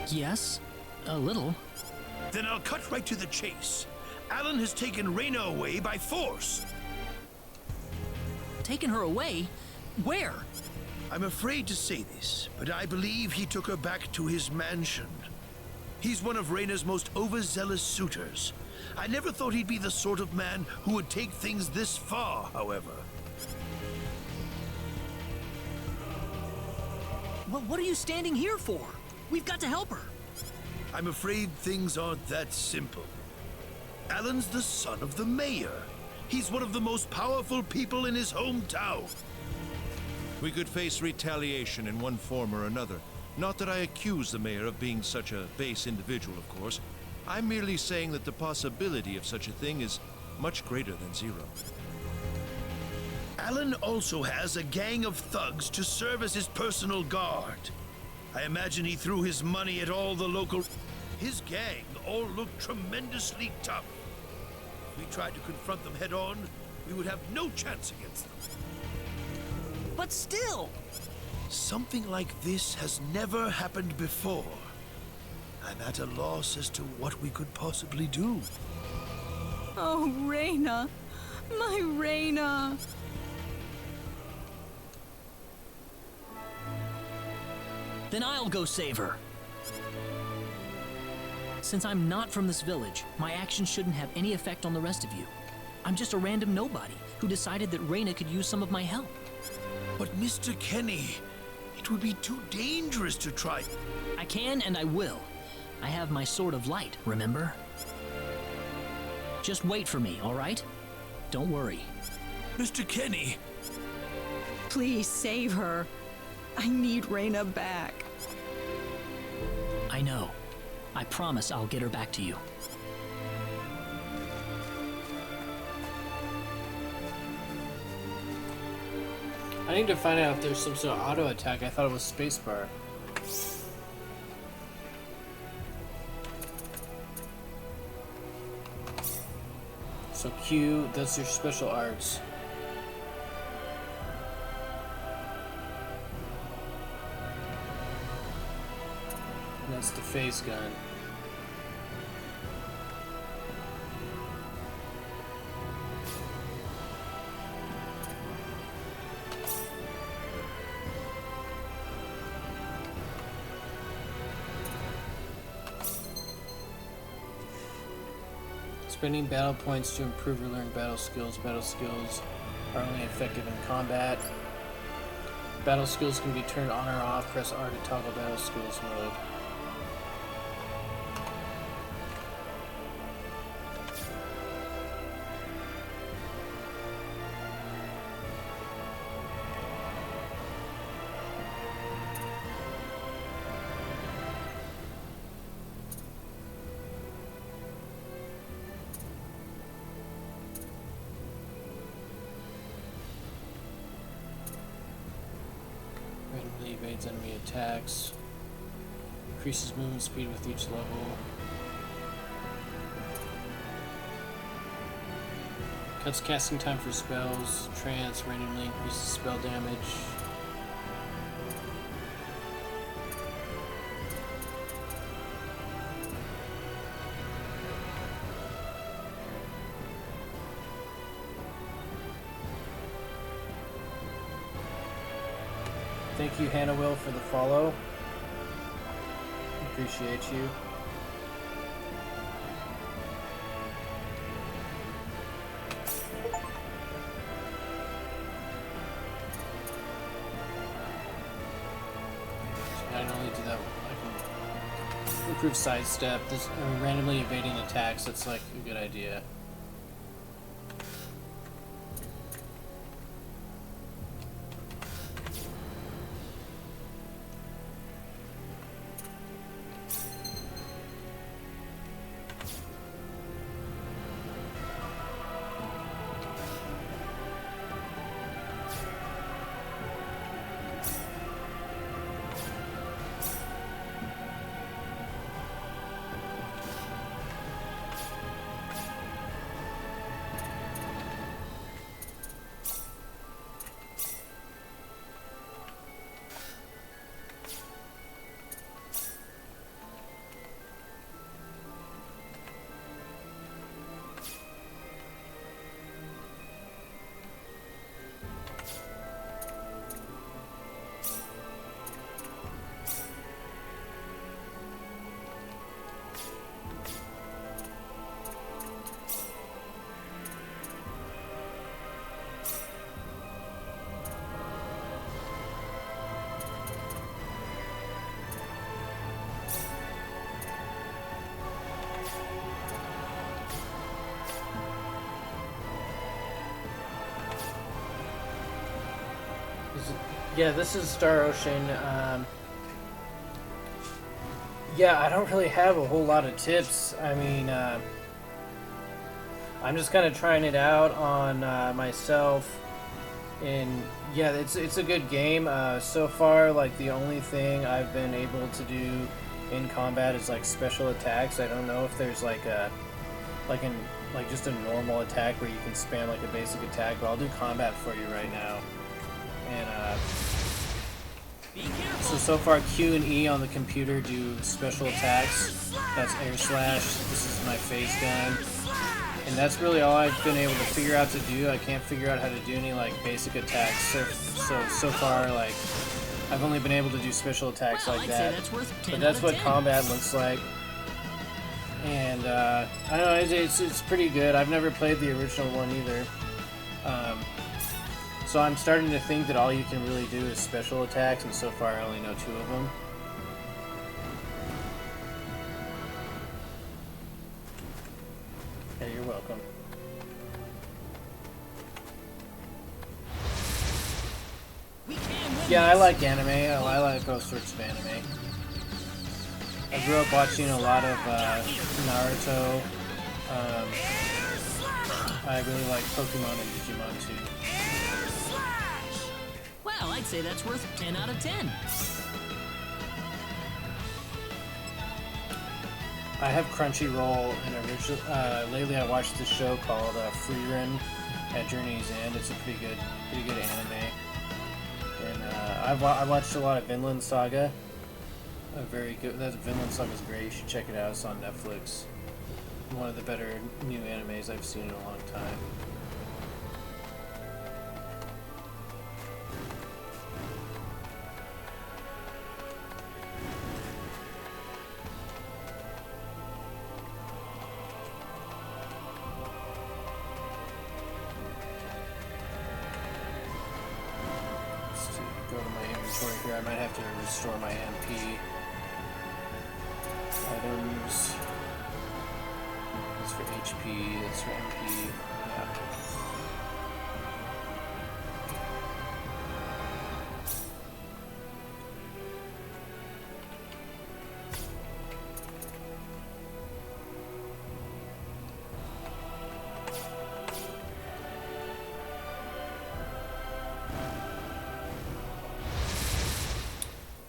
S2: Yes, a little.
S9: Then I'll cut right to the chase. Alan has taken Raina away by force.
S2: Taken her away? Where?
S9: I'm afraid to say this, but I believe he took her back to his mansion. He's one of Raina's most overzealous suitors. I never thought he'd be the sort of man who would take things this far, however.
S2: Well, what are you standing here for? We've got to help her.
S9: I'm afraid things aren't that simple. Alan's the son of the mayor. He's one of the most powerful people in his hometown.
S13: We could face retaliation in one form or another. Not that I accuse the mayor of being such a base individual, of course. I'm merely saying that the possibility of such a thing is much greater than zero.
S9: Alan also has a gang of thugs to serve as his personal guard. I imagine he threw his money at all the local... His gang all look tremendously tough. If we tried to confront them head on, we would have no chance against them.
S2: But still!
S9: Something like this has never happened before. I'm at a loss as to what we could possibly do.
S8: Oh, Raina. My Raina.
S2: Then I'll go save her. Since I'm not from this village, my actions shouldn't have any effect on the rest of you. I'm just a random nobody who decided that Raina could use some of my help.
S9: But Mr. Kenny, it would be too dangerous to try.
S2: I can and I will. I have my sword of light, remember? Just wait for me, all right? Don't worry.
S9: Mr. Kenny!
S8: Please save her. I need Raina back.
S2: I know. I promise I'll get her back to you.
S1: I need to find out if there's some sort of auto attack. I thought it was spacebar. So Q, that's your special arts. And that's the phase gun. Spending battle points to improve or learn battle skills. Battle skills are only effective in combat. Battle skills can be turned on or off. Press R to toggle battle skills mode. Randomly evades enemy attacks. Increases movement speed with each level. Cuts casting time for spells. Trance randomly increases spell damage. Thank you, Hannah Will, for the follow. Appreciate you. I can only do that. I can improve sidestep. This randomly evading attacks. That's like a good idea. Yeah, this is Star Ocean. Yeah, I don't really have a whole lot of tips. I mean, I'm just kind of trying it out on myself, and yeah, it's a good game. So far, like the only thing I've been able to do in combat is like special attacks. I don't know if there's like just a normal attack where you can spam like a basic attack, but I'll do combat for you right now. And so far Q and E on the computer do special attacks. That's air slash. This is my phase gun. And that's really all I've been able to figure out to do. I can't figure out how to do any like basic attacks. So far, like I've only been able to do special attacks like that. But that's what combat looks like. And I don't know, it's pretty good. I've never played the original one either. So I'm starting to think that all you can really do is special attacks, and so far I only know 2 of them. Hey, you're welcome. Yeah, I like anime. I like both sorts of anime. I grew up watching a lot of Naruto. I really like Pokemon and Digimon too.
S2: Well, I'd say that's worth 10 out of 10.
S1: I have Crunchyroll, and lately I watched this show called Frieren at Journey's End. It's a pretty good anime. And I watched a lot of Vinland Saga. Very good. That Vinland Saga is great. You should check it out. It's on Netflix. One of the better new animes I've seen in a long time. inventory here. I might have to restore my MP items. That's for HP, that's for MP.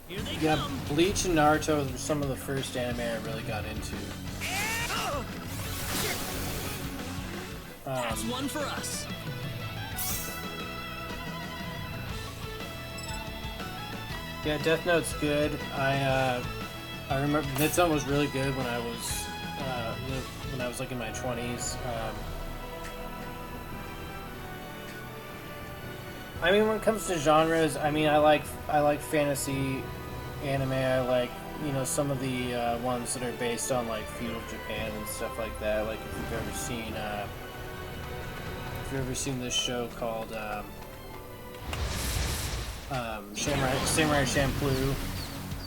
S1: Yeah. Yeah, Bleach and Naruto were some of the first anime I really got into.
S2: That's one for us.
S1: Yeah, Death Note's good. I remember Midsommar was really good when I was like in my 20s. I mean, when it comes to genres, I mean, I like fantasy anime. I like, you know, some of the ones that are based on like feudal Japan and stuff like that. Like if you've ever seen this show called Samurai Champloo,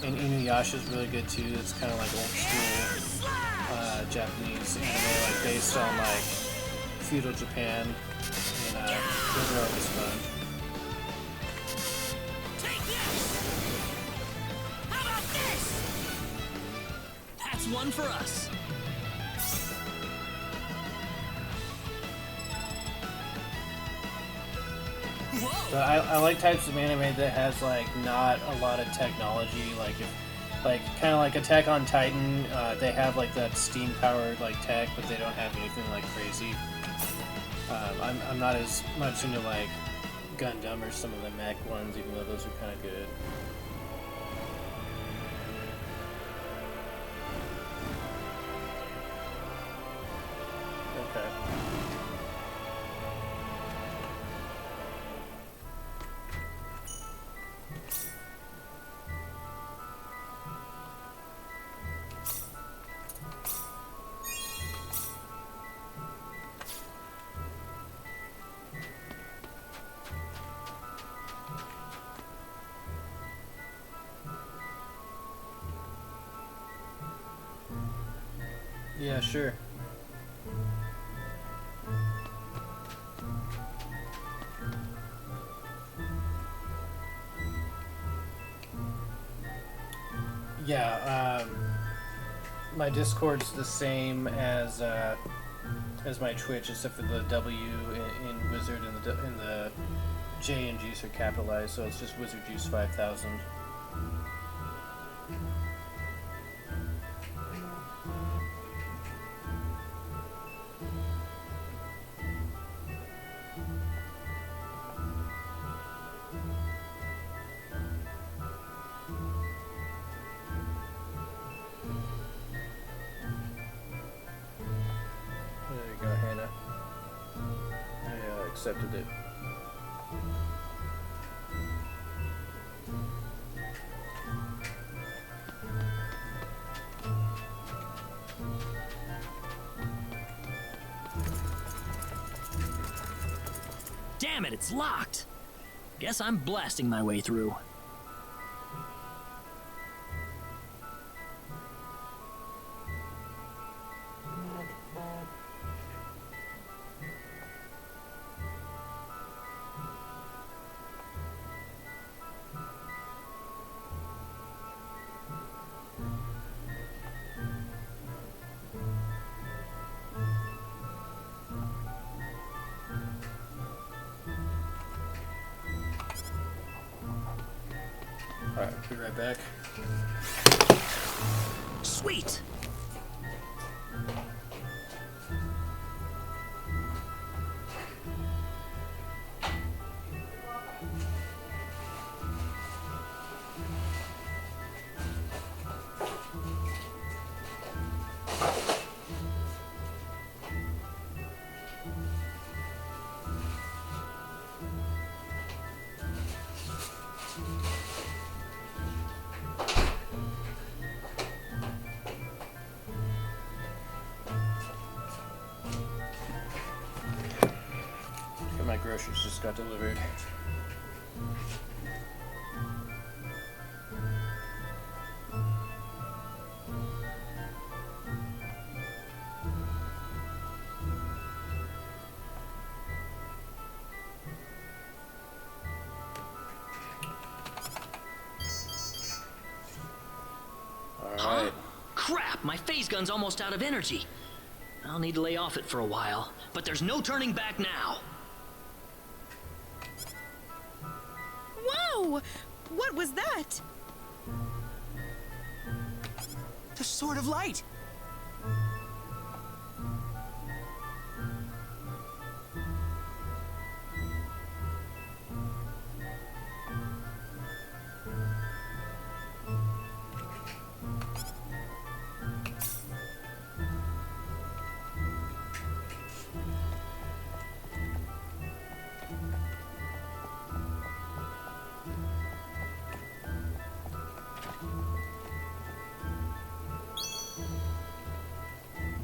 S1: and Inuyasha is really good too. It's kind of like old school Japanese anime, like based on like feudal Japan, and those are always fun.
S2: That's one for us.
S1: So I like types of anime that has like not a lot of technology, like kind of like Attack on Titan. They have like that steam powered like tech, but they don't have anything like crazy. I'm not as much into like Gundam or some of the mech ones, even though those are kind of good. Okay. Yeah, sure. Yeah, my Discord's the same as my Twitch, except for the W in Wizard and the J and Juice are capitalized, so it's just Wizard Juice 5000. Accepted it.
S2: Damn it, it's locked. Guess I'm blasting my way through.
S1: Alright, be right back.
S2: Sweet!
S1: My groceries just got delivered.
S2: Huh? Crap, my phase gun's almost out of energy. I'll need to lay off it for a while, but there's no turning back now.
S8: Whoa! What was that?
S12: The Sword of Light!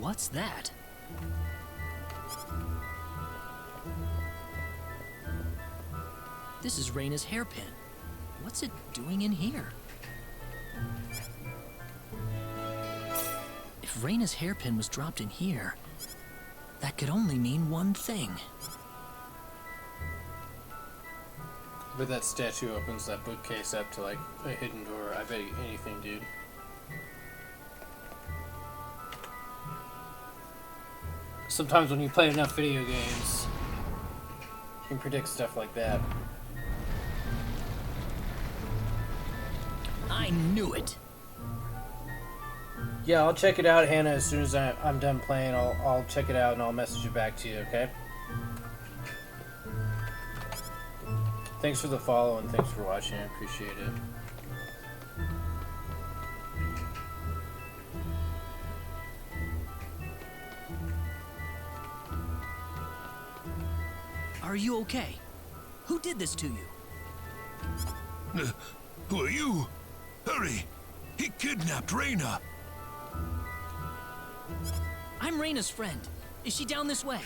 S2: What's that? This is Reyna's hairpin. What's it doing in here? If Reyna's hairpin was dropped in here, that could only mean one thing.
S1: But that statue opens that bookcase up to like a hidden door. I bet anything, dude. Sometimes when you play enough video games, you can predict stuff like that.
S2: I knew it.
S1: Yeah, I'll check it out, Hannah. As soon as I'm done playing, I'll check it out and I'll message it back to you, okay? Thanks for the follow and thanks for watching. I appreciate it.
S2: Are you okay? Who did this to you?
S9: Who are you? Hurry! He kidnapped Reyna!
S2: I'm Reyna's friend. Is she down this way?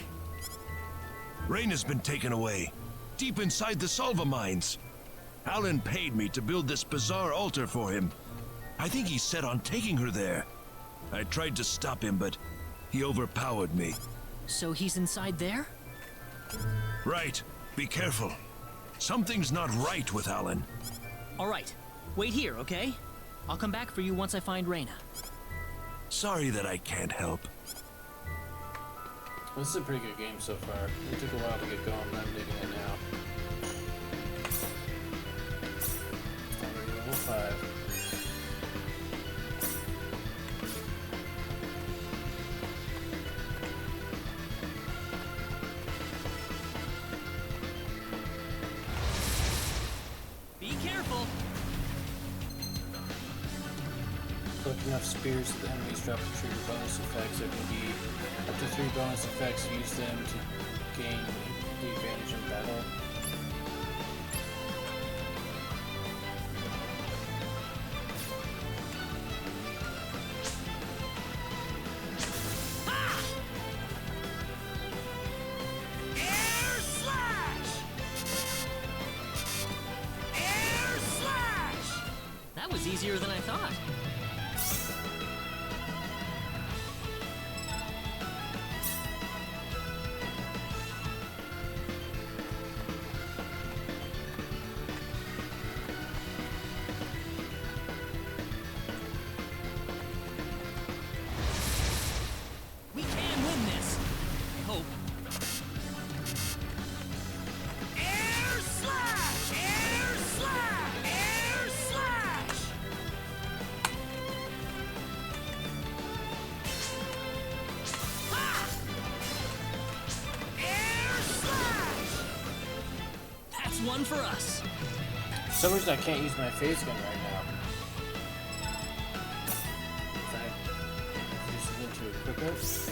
S9: Reyna's been taken away, deep inside the Salva mines. Alan paid me to build this bizarre altar for him. I think he's set on taking her there. I tried to stop him, but he overpowered me.
S2: So he's inside there?
S9: Right. Be careful. Something's not right with Alan.
S2: All right. Wait here, okay? I'll come back for you once I find Reyna.
S9: Sorry that I can't help.
S1: This is a pretty good game so far. It took a while to get going, but I'm digging it now. Already level 5. Collect enough spears that the enemies drop to trigger bonus effects. There can be up to 3 bonus effects. Use them to gain the advantage in battle.
S12: Air slash! Air slash!
S2: That was easier than I thought. One for us.
S1: For some reason I can't use my phase gun right now. I use it into equipment.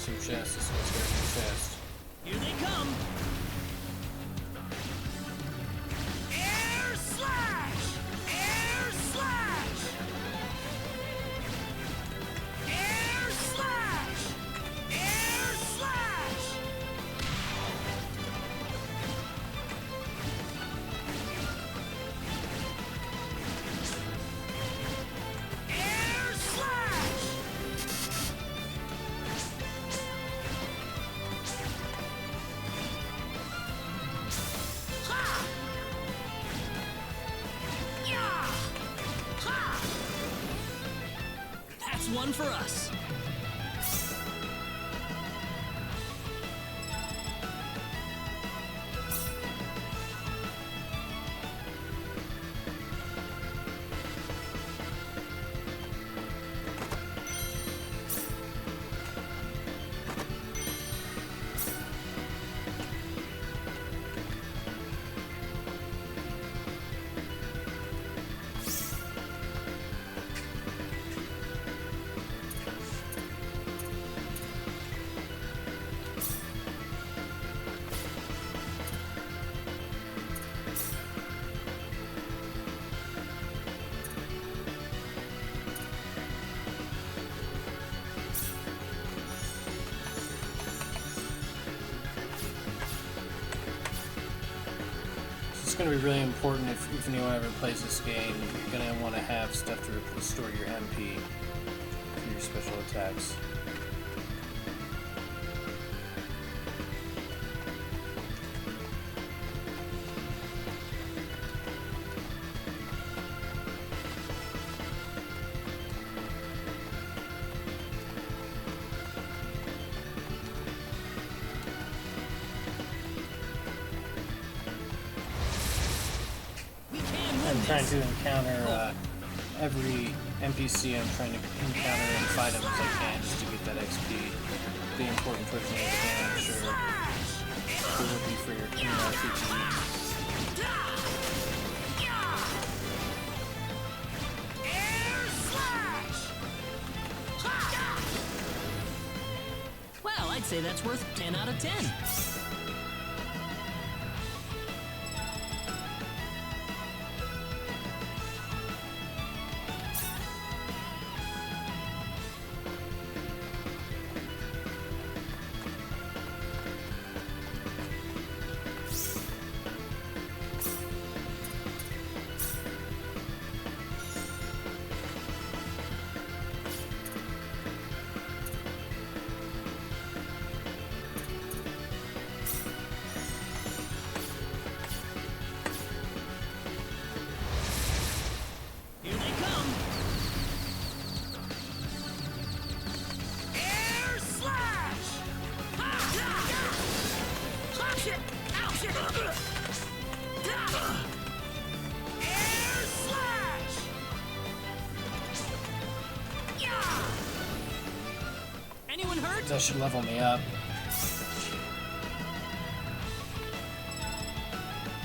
S1: some chests. This one's got some chest.
S12: Here they come. Air slash! Air slash! Air slash! Air slash! Air slash! Ha! Yeah! Ha!
S2: That's one for us.
S1: It's going to be really important if anyone ever plays this game. You're going to want to have stuff to restore your MP for your special attacks. I'm trying to encounter every NPC I'm trying to encounter and fight them as I can just to get that XP. Be important towards the end of the game, I'm sure. It will be for your RPG.
S2: Well, I'd say that's worth 10 out of 10.
S12: Here they come. Air slash! Ha! Shit! Ow, shit! Air slash! Yeah!
S2: Anyone hurt?
S1: That should level me up.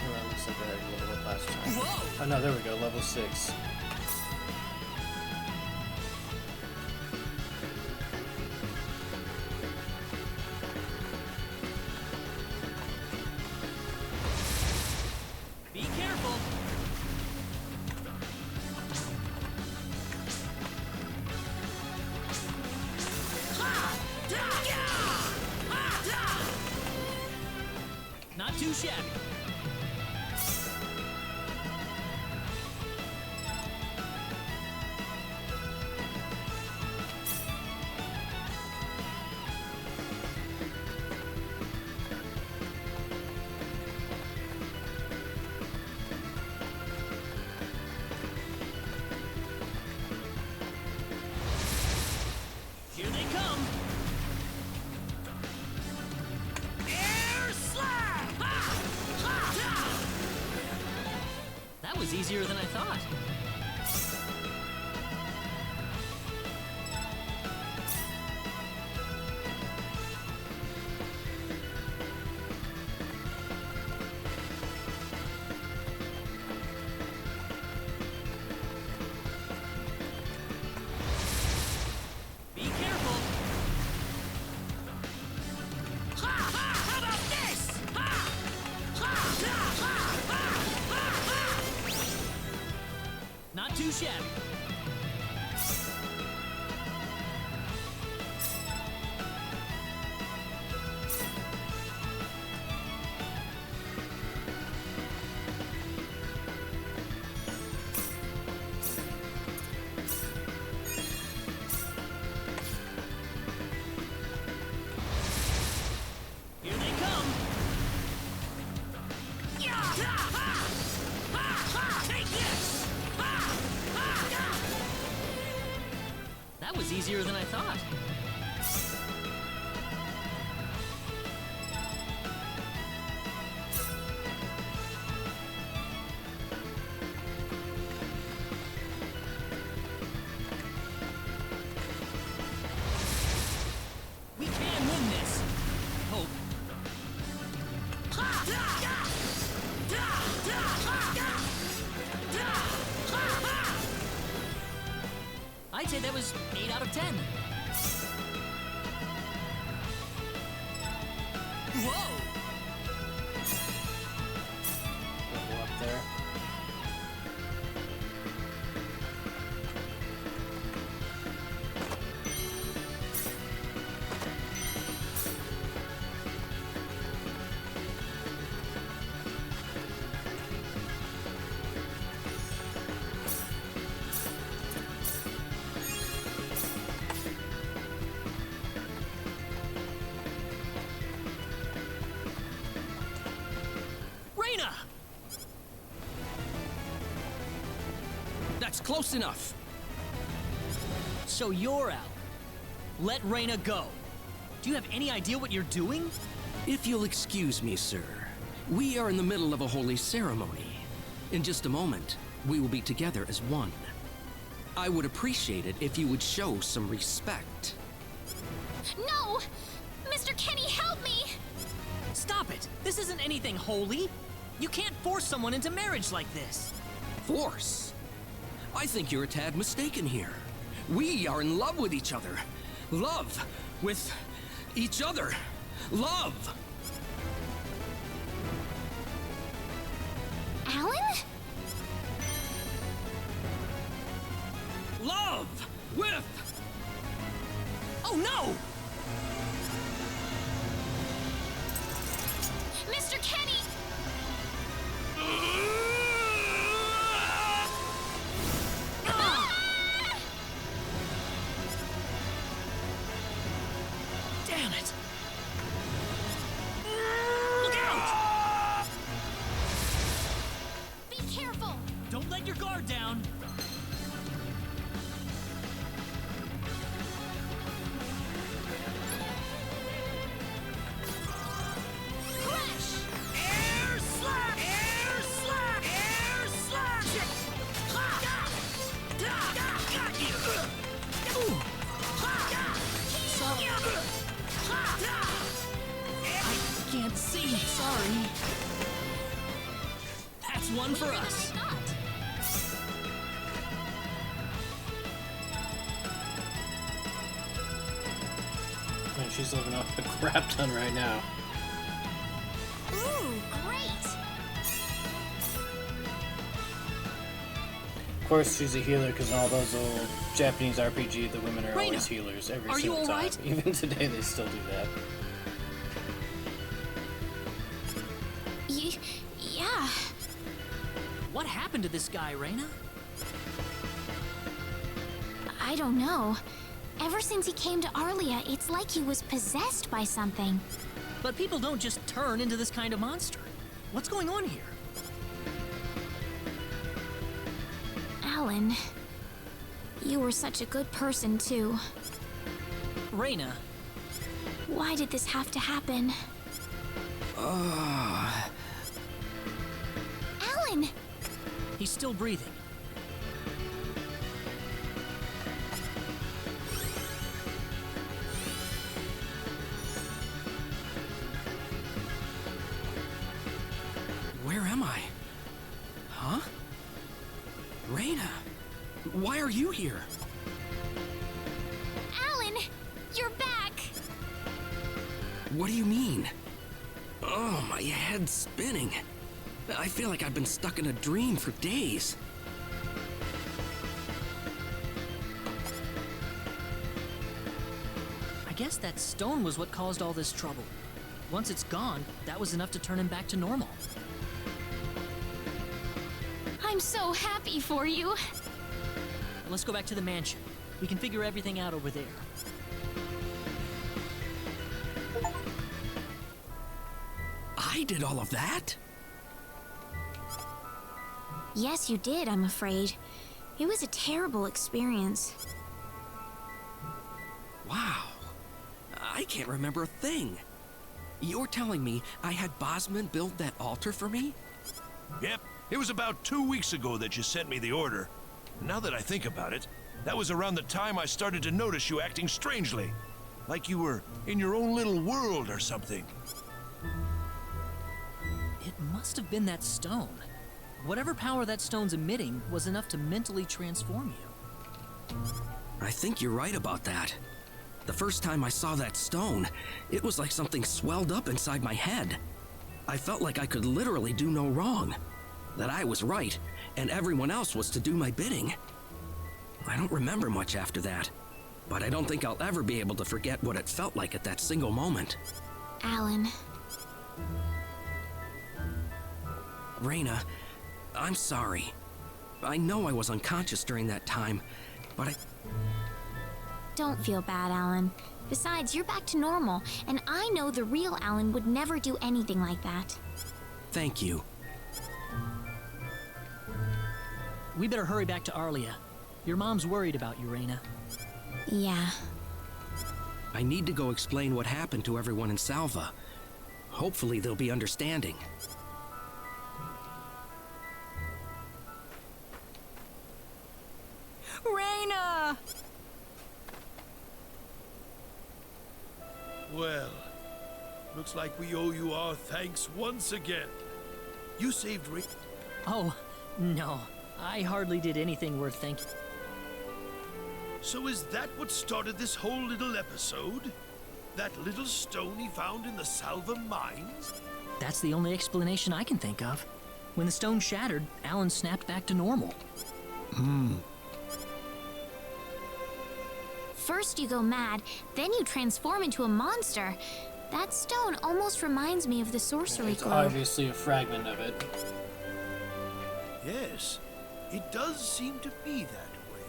S1: Well, it looks like I had leveled up last time.
S2: Whoa!
S1: Oh no, there we go, level 6.
S2: Be careful. Not too shabby.
S12: Here they come. Air slash!
S2: That was easier than I thought.
S12: Be careful.
S2: shabby.
S12: Here they come! Yeah! Ha! Ha! Ha! Ha! Take this! Ha! Ha!
S2: That was easier than I thought. We can win this. Hope.
S12: Ha! Da! Da! Da! Da! Ha! Da! Da! Ha! Ha!
S2: I'd say that was 8 out of 10. Whoa!
S1: Level up there.
S2: Reyna!
S5: That's close enough.
S2: So you're out. Let Reyna go. Do you have any idea what you're doing?
S5: If you'll excuse me, sir, we are in the middle of a holy ceremony. In just a moment, we will be together as one. I would appreciate it if you would show some respect.
S6: No! Mr. Kenny, help me!
S2: Stop it! This isn't anything holy. You can't force someone into marriage like this.
S5: Force? I think you're a tad mistaken here. We are in love with each other. Love with each other. Love!
S6: Alan?
S5: Love with...
S2: Oh no!
S6: Mr. Kenny!
S2: Damn it!
S12: Look out!
S6: Be careful!
S2: Don't let your guard down.
S6: Crash!
S12: Air slap! Air slap! Air slap! Ha! Da! Da! Got you! Ha! Da! Ha! Da!
S2: Can't see. Sorry. That's one for us.
S1: Man, she's living off a crap ton right now.
S6: Ooh, great!
S1: Of course, she's a healer because in all those old Japanese RPG, the women are
S2: Reyna,
S1: always healers every
S2: are you
S1: single time.
S2: alright?
S1: Even today, they still do that.
S6: Yeah.
S2: What happened to this guy, Reyna?
S6: I don't know. Ever since he came to Arlia, it's like he was possessed by something.
S2: But people don't just turn into this kind of monster. What's going on here?
S6: Alan, you were such a good person, too.
S2: Reyna.
S6: Why did this have to happen? Alan!
S2: He's still breathing.
S5: Where am I? Huh? Reyna, why are you here?
S6: Alan! You're back!
S5: What do you mean? Oh, my head's spinning. I feel like I've been stuck in a dream for days.
S2: I guess that stone was what caused all this trouble. Once it's gone, that was enough to turn him back to normal.
S6: I'm so happy for you.
S2: Let's go back to the mansion. We can figure everything out over there.
S5: I did all of that?
S6: Yes, you did, I'm afraid. It was a terrible experience.
S5: Wow. I can't remember a thing. You're telling me I had Bosman build that altar for me?
S13: Yep. It was about 2 weeks ago that you sent me the order. Now that I think about it, that was around the time I started to notice you acting strangely. Like you were in your own little world or something.
S2: It must have been that stone. Whatever power that stone's emitting was enough to mentally transform you.
S5: I think you're right about that. The first time I saw that stone, it was like something swelled up inside my head. I felt like I could literally do no wrong. That I was right, and everyone else was to do my bidding. I don't remember much after that, but I don't think I'll ever be able to forget what it felt like at that single moment.
S6: Alan.
S5: Reyna, I'm sorry. I know I was unconscious during that time, but I...
S6: Don't feel bad, Alan. Besides, you're back to normal, and I know the real Alan would never do anything like that.
S5: Thank you.
S2: We better hurry back to Arlia. Your mom's worried about you, Reyna.
S6: Yeah.
S5: I need to go explain what happened to everyone in Salva. Hopefully they'll be understanding.
S8: Reyna!
S9: Well, looks like we owe you our thanks once again. You saved Rick.
S2: Oh, no. I hardly did anything worth thanking.
S9: So is that what started this whole little episode? That little stone he found in the Salva mines?
S2: That's the only explanation I can think of. When the stone shattered, Alan snapped back to normal.
S6: First you go mad, then you transform into a monster. That stone almost reminds me of the sorcery
S1: It's
S6: globe.
S1: obviously a fragment of it.
S9: Yes, it does seem to be that way.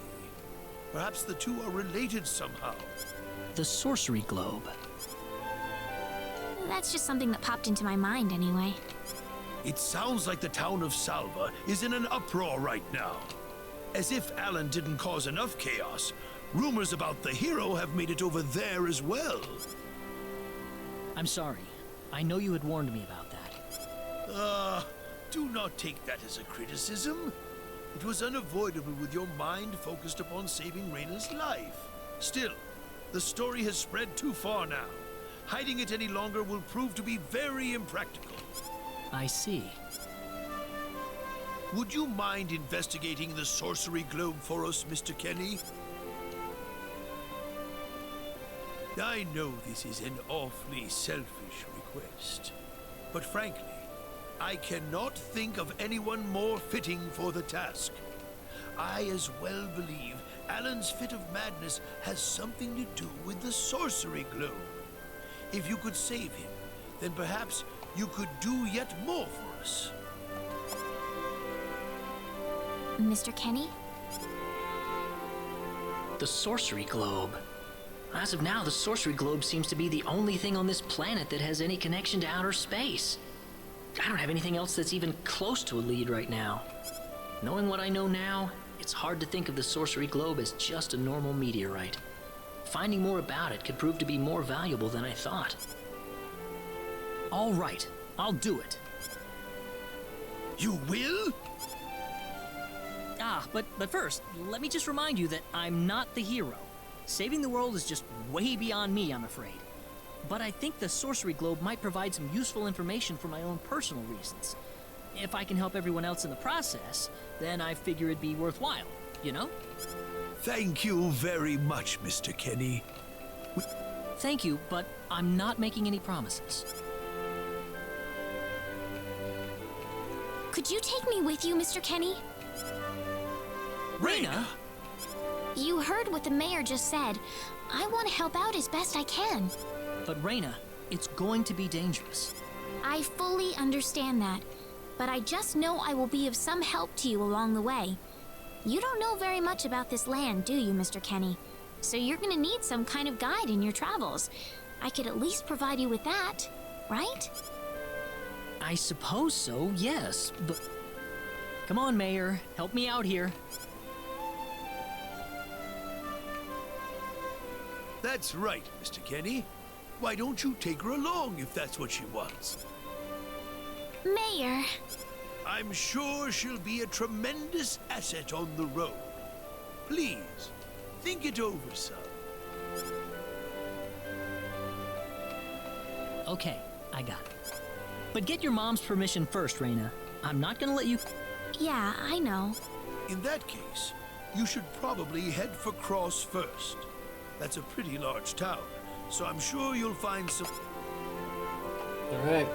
S9: Perhaps the two are related somehow.
S2: The sorcery globe.
S6: That's just something that popped into my mind anyway.
S9: It sounds like the town of Salva is in an uproar right now. As if Alan didn't cause enough chaos, rumors about the hero have made it over there as well.
S2: I'm sorry. I know you had warned me about that.
S9: Do not take that as a criticism. It was unavoidable with your mind focused upon saving Reyna's life. Still, the story has spread too far now. Hiding it any longer will prove to be very impractical.
S2: I see.
S9: Would you mind investigating the sorcery globe for us, Mr. Kenny? I know this is an awfully selfish request, but frankly, I cannot think of anyone more fitting for the task. I as well believe Alan's fit of madness has something to do with the sorcery globe. If you could save him, then perhaps you could do yet more for us.
S6: Mr. Kenny?
S2: The sorcery globe. As of now, the sorcery globe seems to be the only thing on this planet that has any connection to outer space. I don't have anything else that's even close to a lead right now. Knowing what I know now, it's hard to think of the sorcery globe as just a normal meteorite. Finding more about it could prove to be more valuable than I thought. All right, I'll do it.
S9: You will?
S2: But first, let me just remind you that I'm not the hero. Saving the world is just way beyond me, I'm afraid. But I think the sorcery globe might provide some useful information for my own personal reasons. If I can help everyone else in the process, then I figure it'd be worthwhile, you know?
S9: Thank you very much, Mr. Kenny.
S2: Thank you, but I'm not making any promises.
S6: Could you take me with you, Mr. Kenny?
S2: Reyna?
S6: You heard what the mayor just said. I want to help out as best I can.
S2: But Reyna, it's going to be dangerous.
S6: I fully understand that, but I just know I will be of some help to you along the way. You don't know very much about this land, do you, Mr. Kenny? So you're gonna need some kind of guide in your travels. I could at least provide you with that, right?
S2: I suppose so, yes, but... Come on, Mayor, help me out here.
S9: That's right, Mr. Kenny. Why don't you take her along if that's what she wants?
S6: Mayor.
S9: I'm sure she'll be a tremendous asset on the road. Please, think it over, son.
S2: Okay, I got it. But get your mom's permission first, Reyna. I'm not gonna let you...
S6: Yeah, I know.
S9: In that case, you should probably head for Cross first. That's a pretty large town, so I'm sure you'll find some...
S1: Alright.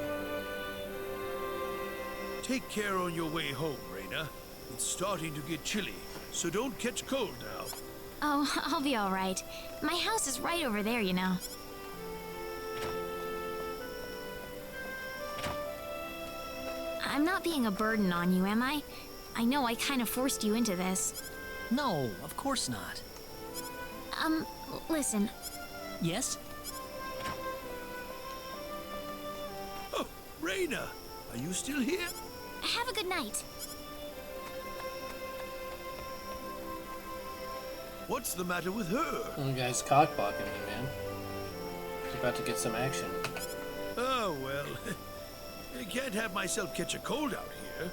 S9: Take care on your way home, Reyna. It's starting to get chilly, so don't catch cold now.
S6: Oh, I'll be all right. My house is right over there, you know. I'm not being a burden on you, am I? I know I kind of forced you into this.
S2: No, of course not.
S6: Listen.
S2: Yes?
S9: Oh, Reyna, are you still here?
S6: Have a good night.
S9: What's the matter with her?
S1: One guy's cockblocking me, man. He's about to get some action.
S9: Oh, well. I can't have myself catch a cold out here.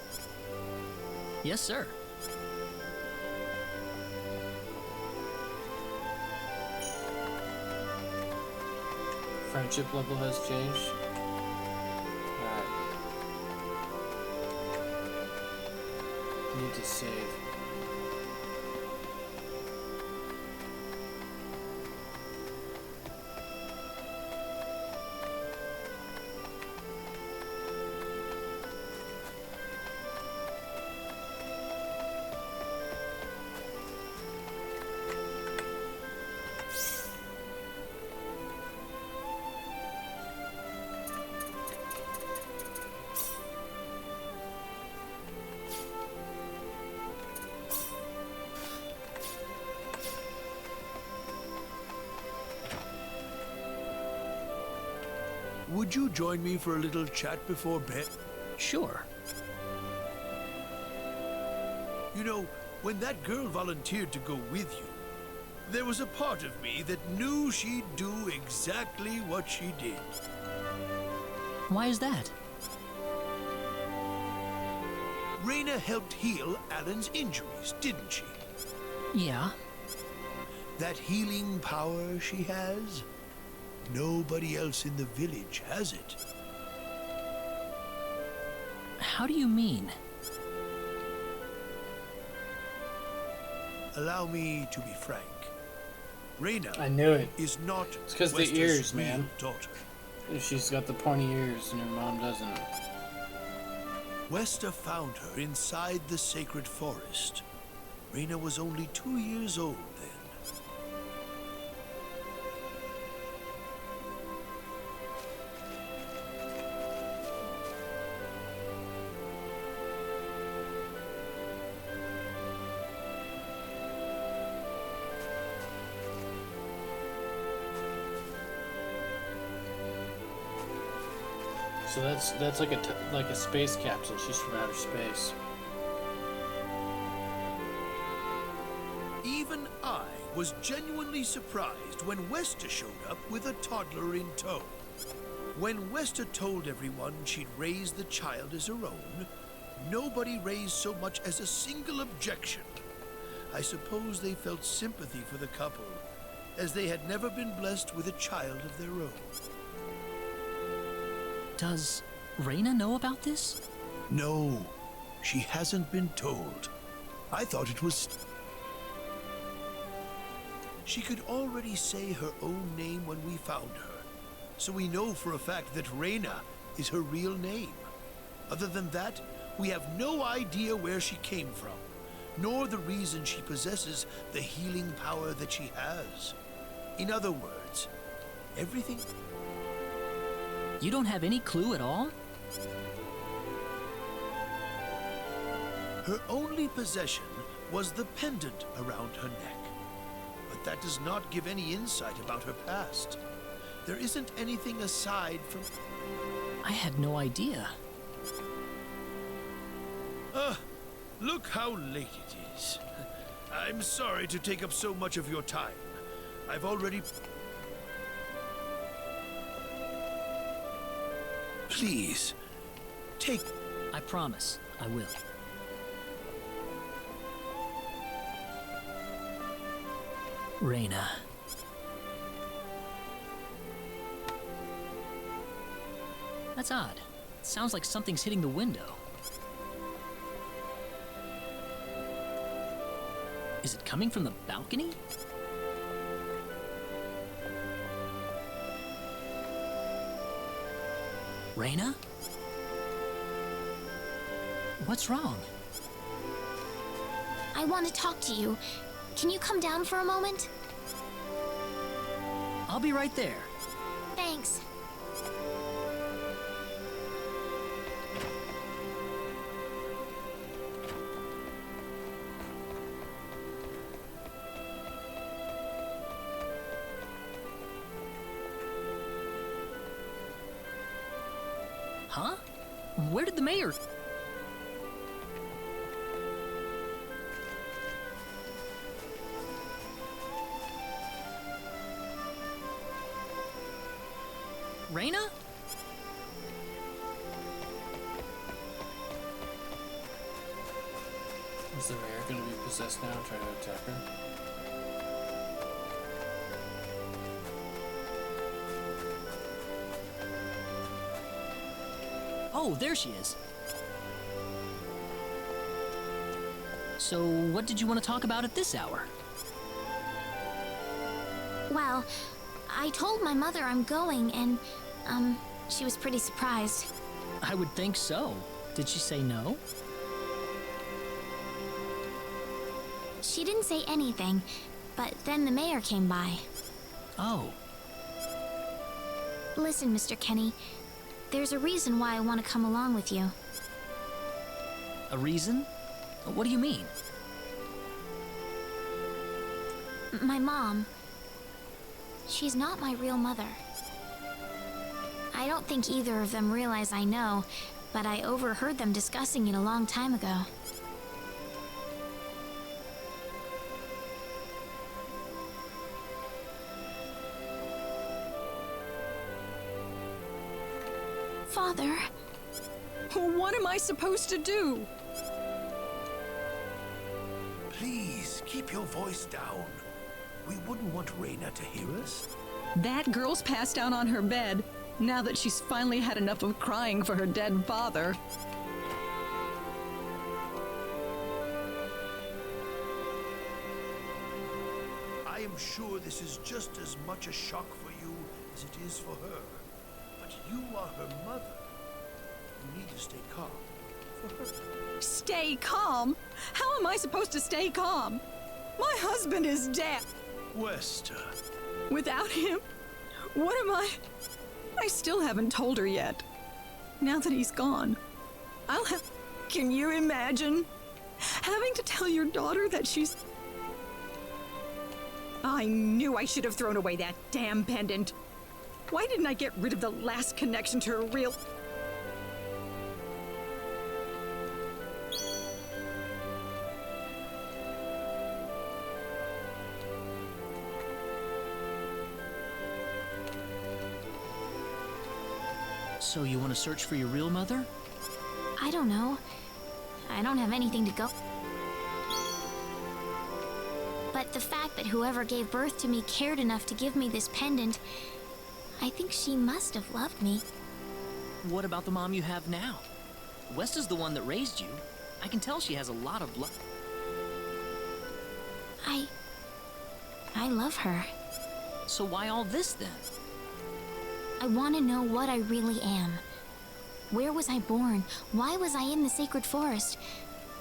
S2: Yes, sir.
S1: Friendship level has changed. Alright. Need to save.
S9: Would you join me for a little chat before bed?
S2: Sure.
S9: You know, when that girl volunteered to go with you, there was a part of me that knew she'd do exactly what she did.
S2: Why is that?
S9: Reyna helped heal Alan's injuries, didn't she?
S2: Yeah.
S9: That healing power she has? Nobody else in the village has it.
S2: How do you mean?
S9: Allow me to be frank. Reyna
S1: I knew it.
S9: is not
S1: It's because the
S9: Wester's
S1: ears,
S9: real
S1: man.
S9: daughter.
S1: She's got the pointy ears and her mom doesn't.
S9: Wester found her inside the sacred forest. Reyna was only 2 years old then.
S1: So that's like a space capsule. She's from outer space.
S9: Even I was genuinely surprised when Wester showed up with a toddler in tow. When Wester told everyone she'd raised the child as her own, nobody raised so much as a single objection. I suppose they felt sympathy for the couple, as they had never been blessed with a child of their own.
S2: Does Reyna know about this?
S9: No, she hasn't been told. I thought it was... She could already say her own name when we found her, so we know for a fact that Reyna is her real name. Other than that, we have no idea where she came from. nor the reason she possesses the healing power that she has. In other words, everything...
S2: You don't have any clue at all?
S9: Her only possession was the pendant around her neck. But that does not give any insight about her past. There isn't anything aside from...
S2: I had no idea.
S9: Look how late it is. I'm sorry to take up so much of your time. I've already... Please, take...
S2: I promise, I will. Reyna. That's odd. It sounds like something's hitting the window. Is it coming from the balcony? Reyna? What's wrong?
S6: I want to talk to you. Can you come down for a moment?
S2: I'll be right there.
S6: Thanks.
S2: Huh? Where did the mayor... Reyna?
S1: Is the mayor gonna be possessed now and trying to attack her?
S2: Oh, there she is. So, what did you want to talk about at this hour?
S6: Well, I told my mother I'm going, and, she was pretty surprised.
S2: I would think so. Did she say no?
S6: She didn't say anything, but then the mayor came by.
S2: Oh.
S6: Listen, Mr. Kenny, there's a reason why I want to come along with you.
S2: A reason? What do you mean?
S6: My mom. She's not my real mother. I don't think either of them realize I know, but I overheard them discussing it a long time ago. Father.
S8: What am I supposed to do?
S9: Please, keep your voice down. We wouldn't want Reyna to hear us.
S8: That girl's passed out on her bed, now that she's finally had enough of crying for her dead father.
S9: I am sure this is just as much a shock for you as it is for her. But you are her mother. You need to stay calm for her.
S8: Stay calm? How am I supposed to stay calm? My husband is dead.
S9: Wester.
S8: Without him, what am I? I still haven't told her yet. Now that he's gone, I'll have... Can you imagine? Having to tell your daughter that she's... I knew I should have thrown away that damn pendant. Why didn't I get rid of the last connection to her real...
S2: So you want to search for your real mother?
S6: I don't know. I don't have anything to go. But the fact that whoever gave birth to me cared enough to give me this pendant, I think she must have loved me.
S2: What about the mom you have now? West is the one that raised you. I can tell she has a lot of love.
S6: I love her.
S2: So why all this then?
S6: I want to know what I really am. Where was I born? Why was I in the sacred forest?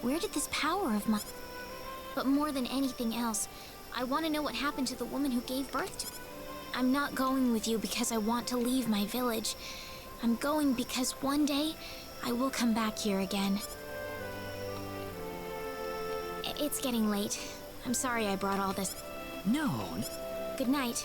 S6: Where did this power of mine... But more than anything else, I want to know what happened to the woman who gave birth to me. I'm not going with you because I want to leave my village. I'm going because one day I will come back here again. It's getting late. I'm sorry I brought all this.
S2: No.
S6: Good night.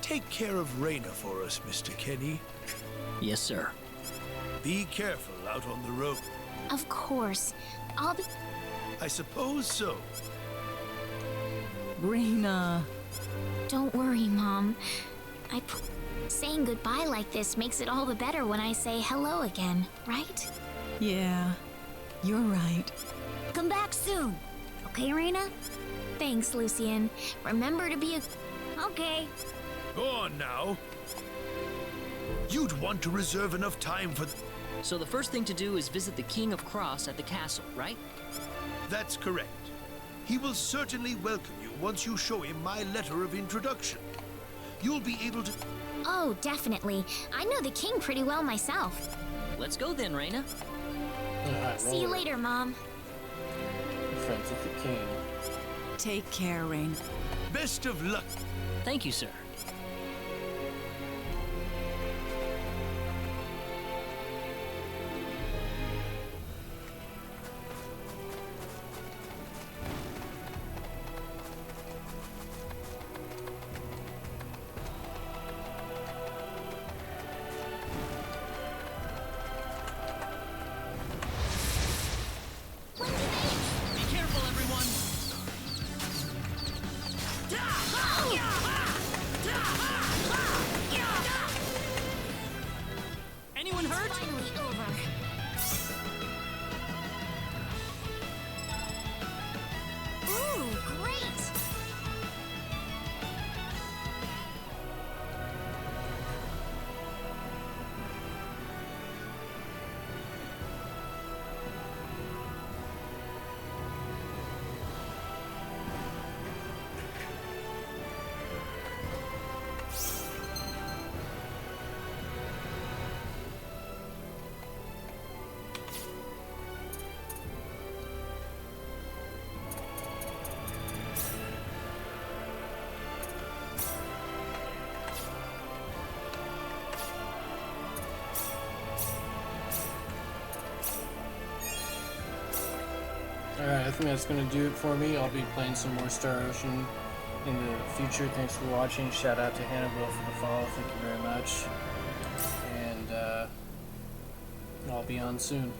S9: Take care of Reyna for us, Mr. Kenny.
S2: Yes, sir.
S9: Be careful out on the road.
S6: Of course. I'll be...
S9: I suppose so.
S8: Reyna.
S6: Don't worry, Mom. Saying goodbye like this makes it all the better when I say hello again, right?
S8: Yeah, you're right.
S11: Come back soon. Okay, Reyna?
S6: Thanks, Lucian. Remember to be a...
S11: Okay.
S9: Go on now. You'd want to reserve enough time for...
S2: So the first thing to do is visit the King of Cross at the castle, right?
S9: That's correct. He will certainly welcome you once you show him my letter of introduction. You'll be able to...
S6: Oh, definitely. I know the king pretty well myself.
S2: Let's go then, Reyna.
S6: See you later, Mom.
S1: Friends with the king.
S8: Take care, Reyna.
S9: Best of luck.
S2: Thank you, sir.
S6: Anyone hurt? Finally over. Ooh, great!
S1: Alright, I think that's going to do it for me. I'll be playing some more Star Ocean in the future. Thanks for watching. Shout out to Hannibal for the follow. Thank you very much. And I'll be on soon.